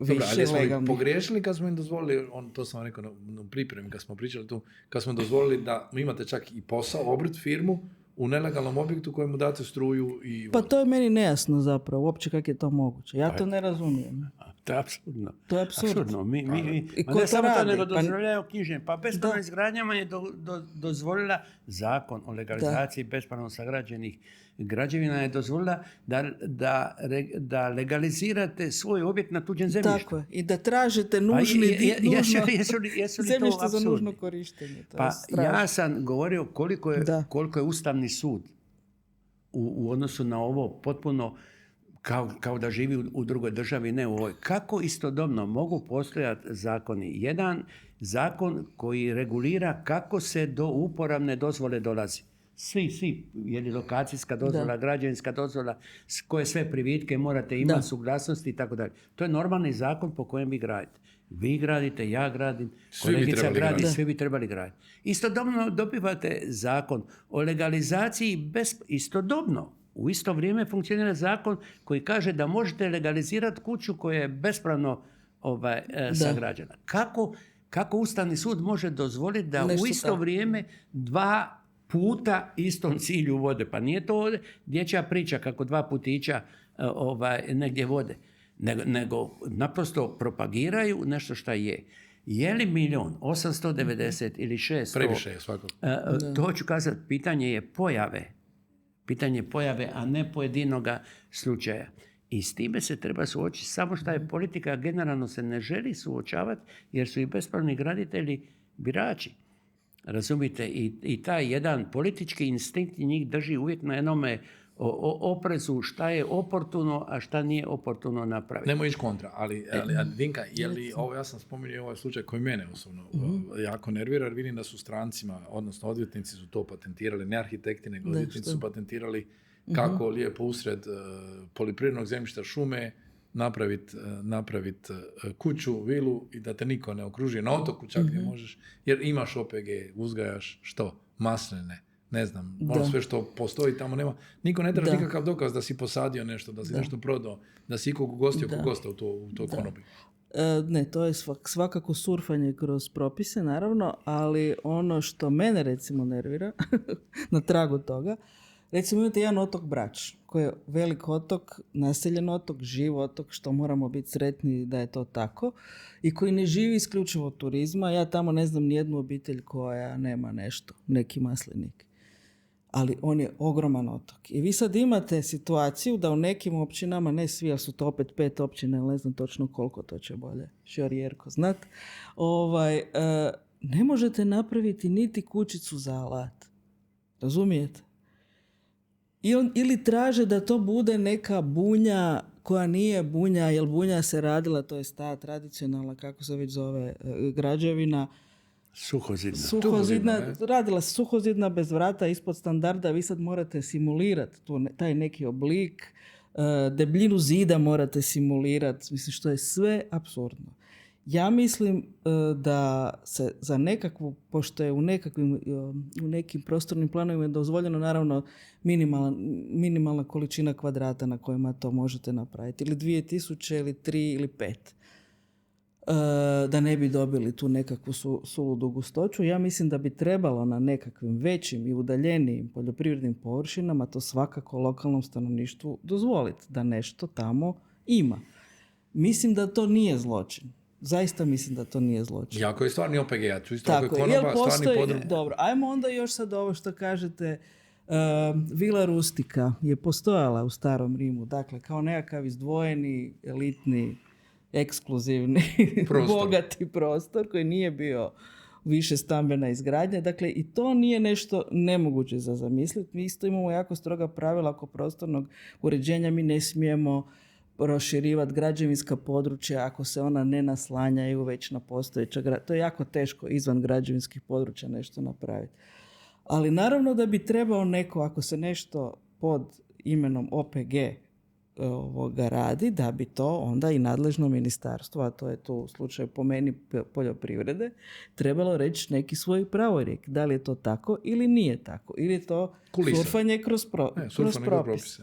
S3: Dobro, ali
S2: više
S3: smo li
S2: legalnih.
S3: pogriješili kad smo im dozvolili, to sam vam rekao na pripremi kad smo pričali tu, kad smo dozvolili da imate čak i posao, obrt, firmu u nelegalnom objektu kojemu date struju i
S2: Pa
S3: vodu.
S2: to je meni nejasno zapravo, uopće kako je to moguće. Ja to ne razumijem.
S1: To je apsurdno.
S2: To je apsurd.
S1: Apsurdno.
S2: I
S1: Ma
S2: ko
S1: ne
S2: to
S1: samo to,
S2: radi?
S1: nego
S2: Pa-
S1: dozvoljavaju knjiženje. Pa bespravno
S2: Da.
S1: izgradnjama je dozvolila zakon o legalizaciji bespravno sagrađenih građevina je dozvolila da legalizirate svoj objekt na tuđem zemljištu.
S2: Tako je. I da tražite
S1: Pa
S2: nužni,
S1: jesu li to
S2: zemljište za
S1: apsurdni?
S2: nužno korištenje. To je
S1: Pa
S2: strašno.
S1: ja sam govorio
S2: Da.
S1: koliko je Ustavni sud u odnosu na ovo potpuno kao da živi u drugoj državi, ne u ovoj. Kako istodobno mogu postojati zakoni? Jedan zakon koji regulira kako se do uporabne dozvole dolazi. Svi, je li lokacijska dozvola,
S2: Da.
S1: građevinska dozvola, koje sve privitke morate imati,
S2: Da.
S1: suglasnosti i tako dalje. To je normalni zakon po kojem vi gradite. Vi gradite, ja gradim,
S3: Svi bi
S1: kolegica
S3: trebali
S1: gradi,
S3: graditi.
S1: svi bi trebali graditi. Istodobno dobivate zakon o legalizaciji istodobno. U isto vrijeme funkcionira zakon koji kaže da možete legalizirati kuću koja je bespravno sagrađena. Kako Ustavni sud može dozvoliti da
S2: Nešto
S1: u isto
S2: tako.
S1: vrijeme dva puta istom cilju vode? Pa nije to dječja priča kako dva putića negdje vode. Nego naprosto propagiraju nešto što je. Je li 1.890.000 ili 600?
S3: Previše je svakako.
S1: To ću kazati, pitanje je pojave. Pitanje pojave, a ne pojedinoga slučaja. I s time se treba suočiti. Samo što je politika generalno se ne želi suočavati jer su i bespravni graditelji birači. Razumite? I taj jedan politički instinkt njih drži uvijek na jednome oprezu šta je oportuno, a šta nije oportuno napraviti.
S3: Nemo ići kontra, ali Vinka, je li ovo, ja sam spomenuo ovaj slučaj koji mene osobno jako nervira, jer vidim da su strancima, odnosno odvjetnici su to patentirali, ne arhitekti, nego odvjetnici su patentirali kako lijepo usred poljoprivrednog zemljišta šume napraviti kuću, vilu i da te niko ne okruži na otoku čak ne možeš, jer imaš OPG, uzgajaš što? Masline, ne znam, ono sve što postoji tamo nema. Niko ne treba nikakav dokaz da si posadio nešto, da si nešto prodao, da si ikog ugostio kog gosta u to konobi.
S2: Ne, to je svakako surfanje kroz propise, naravno, ali ono što mene recimo nervira, na tragu toga, recimo imate jedan otok Brač, koji je velik otok, naseljen otok, živ otok, što moramo biti sretni da je to tako, i koji ne živi isključivo od turizma. Ja tamo ne znam nijednu obitelj koja nema nešto, neki maslinik. Ali on je ogroman otok. I vi sad imate situaciju da u nekim općinama, ne svi, ali su to opet 5 općina, ne znam točno koliko, to će bolje Šori Jerko znat, ne možete napraviti niti kućicu za alat. Razumijete? Ili traže da to bude neka bunja koja nije bunja, jer bunja se radila, to je ta tradicionalna, kako se već zove, građevina,
S1: Suhozidna.
S2: Radila se suhozidna bez vrata ispod standarda, vi sad morate simulirati taj neki oblik, debljinu zida morate simulirati, mislim što je sve apsurdno. Ja mislim da se za nekakvu, pošto je u nekim prostornim planovima dozvoljeno naravno minimalna količina kvadrata na kojima to možete napraviti, ili 2000 ili 3 ili 5. Da ne bi dobili tu nekakvu suludu gustoću. Ja mislim da bi trebalo na nekakvim većim i udaljenijim poljoprivrednim površinama to svakako lokalnom stanovništvu dozvoliti da nešto tamo ima. Mislim da to nije zločin. Zaista mislim da to nije zločin.
S3: Jako je stvarni OPG, ja ću isto ako je
S2: Tako je.
S3: konoba,
S2: Jel
S3: stvarni podrum.
S2: Dobro, ajmo onda još sad ovo što kažete. Vila Rustika je postojala u Starom Rimu, dakle kao nekakav izdvojeni, elitni, ekskluzivni, bogati prostor koji nije bio više stambena izgradnja. Dakle, i to nije nešto nemoguće za zamisliti. Mi isto imamo jako stroga pravila oko prostornog uređenja. Mi ne smijemo proširivati građevinska područja ako se ona ne naslanjaju već na postojeća. To je jako teško izvan građevinskih područja nešto napraviti. Ali naravno da bi trebao neko, ako se nešto pod imenom OPG radi, da bi to onda i nadležno ministarstvo, a to je tu u slučaju po meni poljoprivrede, trebalo reći neki svoj pravorijek. Da li je to tako ili nije tako. Ili je to surfanje kroz propise.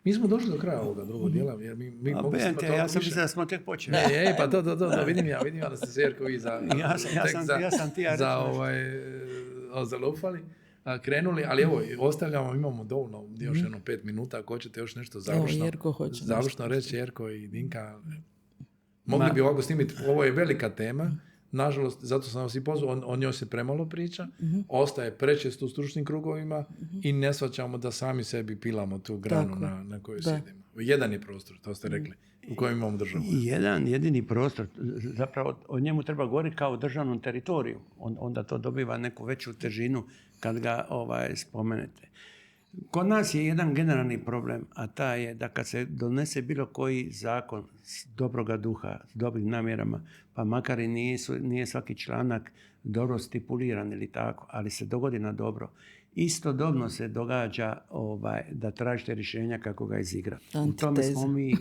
S3: Mi smo došli do kraja ovoga drugog dijela, jer mi mogu se imati
S1: ja sam mislio da smo tek počeli.
S3: Pa to, vidim ja da ste se Jerko vi zalufali, krenuli, ali evo, ostavljamo, imamo dovoljno, još jedno 5 minuta, ako hoćete još nešto završno reći, Jerko i Dinka. Mogli bi ovako snimiti, ovo je velika tema, nažalost, zato sam vas i pozvao, o njoj se premalo priča, ostaje prečesto u stručnim krugovima i ne shvaćamo da sami sebi pilamo tu granu na kojoj sjedimo. Jedan je prostor, to ste rekli, u kojem imamo državu.
S1: Jedini prostor, zapravo o njemu treba govoriti kao o državnom teritoriju, onda to dobiva neku veću težinu kad ga spomenete. Kod nas je jedan generalni problem, a ta je da kad se donese bilo koji zakon s dobroga duha, s dobrim namjerama, pa makar i nije svaki članak dobro stipuliran ili tako, ali se dogodi na dobro. Istodobno se događa da tražite rješenja kako ga izigrati. U tome smo mi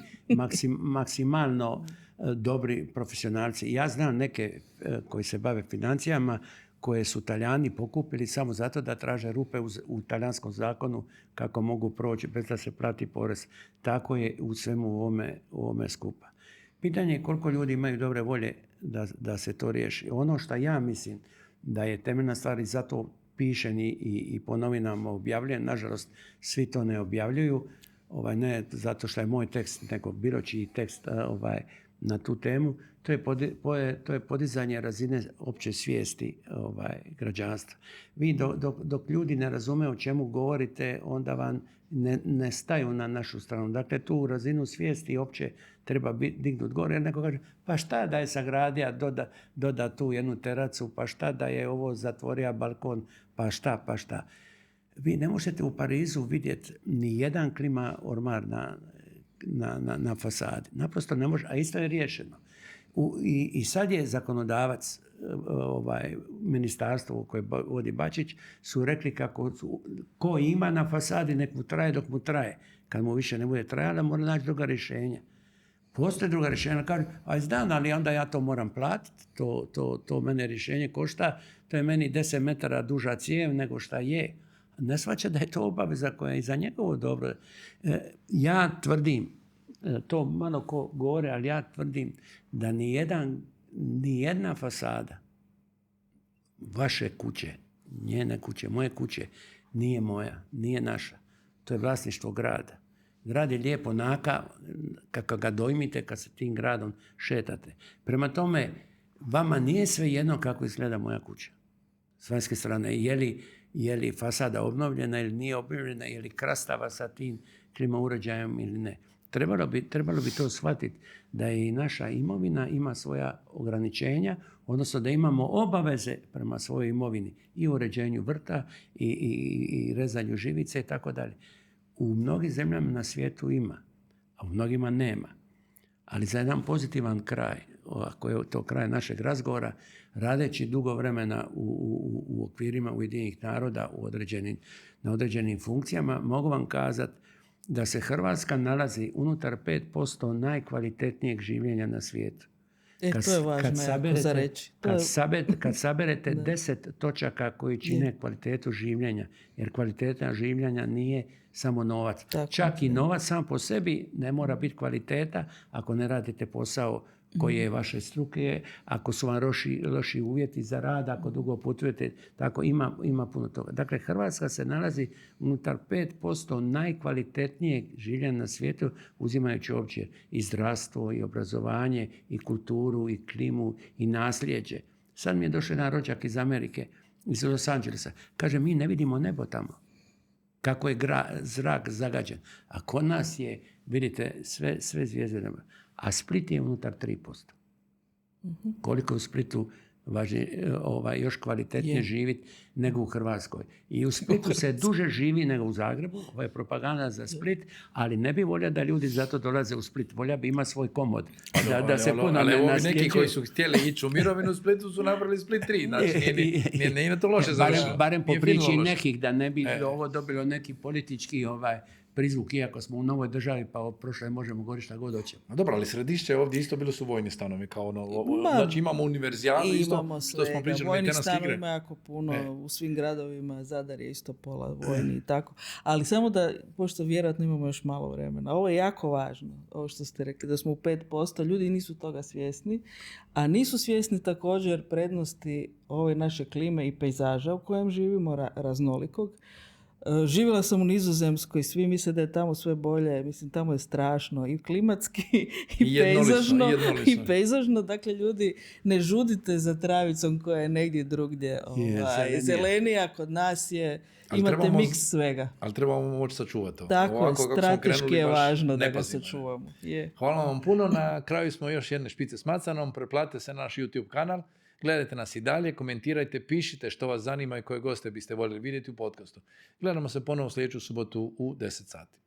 S1: maksimalno dobri profesionalci. Ja znam neke koji se bave financijama, koje su Talijani pokupili samo zato da traže rupe u talijanskom zakonu kako mogu proći bez da se plati porez. Tako je u svemu ovome skupa. Pitanje je koliko ljudi imaju dobre volje da se to riješi. Ono što ja mislim da je temeljna stvar i zato pišem i po novinama objavljujem, nažalost svi to ne objavljuju, ne zato što je moj tekst, nego bilo čiji tekst na tu temu, to je podizanje razine opće svijesti građanstva. Vi dok ljudi ne razume o čemu govorite, onda vam ne staju na našu stranu. Dakle, tu razinu svijesti opće treba dignuti gore, jer neko kaže, pa šta da je sagradio, doda tu jednu teracu, pa šta da je ovo zatvorio balkon, pa šta. Vi ne možete u Parizu vidjeti ni jedan klima ormar na fasadi. Naprosto ne može, a isto je riješeno. I sad je zakonodavac, ministarstvo koje vodi Bačić, su rekli kako ko ima na fasadi nek mu traje dok mu traje. Kad mu više ne bude trajala, mora naći druga rješenja. Postoje druga rješenja, kaže, a znam, ali onda ja to moram platiti, to mene rješenje košta, to je meni 10 metara duža cijev nego šta je. Ne shvaća da je to obaveza koja je i za njegovo dobro. Ja tvrdim, to malo ko govore, ali ja tvrdim da nijedna fasada vaše kuće, njene kuće, moje kuće, nije moja, nije naša. To je vlasništvo grada. Grad je lijepo onaka kako ga dojmite kad se tim gradom šetate. Prema tome, vama nije svejedno kako izgleda moja kuća. S vanjske strane, je li fasada obnovljena ili nije obnovljena, je li krastava sa tim klima uređajem ili ne. Trebalo bi to shvatiti da i naša imovina ima svoja ograničenja, odnosno da imamo obaveze prema svojoj imovini i uređenju vrta i rezanju živice i tako dalje. U mnogim zemljama na svijetu ima, a u mnogima nema. Ali za jedan pozitivan kraj, ako je to kraj našeg razgovora, radeći dugo vremena u okvirima Ujedinjenih naroda na određenim funkcijama, mogu vam kazati da se Hrvatska nalazi unutar 5% najkvalitetnijeg življenja na svijetu.
S2: To je važno jako za reći.
S3: Kad saberete 10 točaka koji čine kvalitetu življenja, jer kvaliteta življenja nije samo novac. Čak i novac sam po sebi ne mora biti kvaliteta ako ne radite posao
S1: koje je vaše struke, ako su vam loši uvjeti za rad, ako dugo putujete, tako ima puno toga. Dakle, Hrvatska se nalazi unutar 5% najkvalitetnijeg življenja na svijetu, uzimajući obzir i zdravstvo, i obrazovanje, i kulturu, i klimu, i nasljeđe. Sad mi je došao jedan rođak iz Amerike, iz Los Angelesa. Kaže, mi ne vidimo nebo tamo. Kako je zrak zagađen. A kod nas je, vidite, sve zvijezde nebo. A Split je unutar 3%. Koliko u Splitu još kvalitetnije živjeti nego u Hrvatskoj. I u Splitu se duže živi nego u Zagrebu. Ovo je propaganda za Split, ali ne bi volio da ljudi zato dolaze u Split. Volio bi ima svoj komod. Da se puno
S3: ali ovi
S1: nasljeđuje.
S3: neki koji su htjeli ići u mirovinu u Splitu su napravili Split 3. Znači, nije to loše završeno.
S1: Barem po priči nekih, da ne bi ovo dobilo neki politički prizvuk, iako smo u novoj državi, pa o prošloj možemo govoriti šta god hoćemo.
S3: Dobro, ali središće ovdje isto bilo su vojni stanovi, kao znači imamo univerzijadu isto,
S2: imamo
S3: što smo pričali,
S2: vojni stanovi ima jako puno, u svim gradovima, Zadar je isto pola vojni i tako. Ali samo da, pošto vjerojatno imamo još malo vremena, ovo je jako važno, ovo što ste rekli, da smo u 5%, ljudi nisu toga svjesni, a nisu svjesni također prednosti ove naše klime i pejzaža u kojem živimo, raznolikog. Živjela sam u Nizozemskoj, svi misle da je tamo sve bolje, mislim tamo je strašno i klimatski i pejzažno, dakle ljudi ne žudite za travicom koja je negdje drugdje zelenija, kod nas je, imate miks svega.
S3: Ali trebamo moći sačuvati to.
S2: Tako ovako, je, strateški je važno da ga sačuvamo.
S3: Hvala vam puno, na kraju smo još jedne špice s macanom, preplatite se na naš YouTube kanal. Gledajte nas i dalje, komentirajte, pišite što vas zanima i koje goste biste voljeli vidjeti u podcastu. Gledamo se ponovo sljedeću subotu u 10 sati.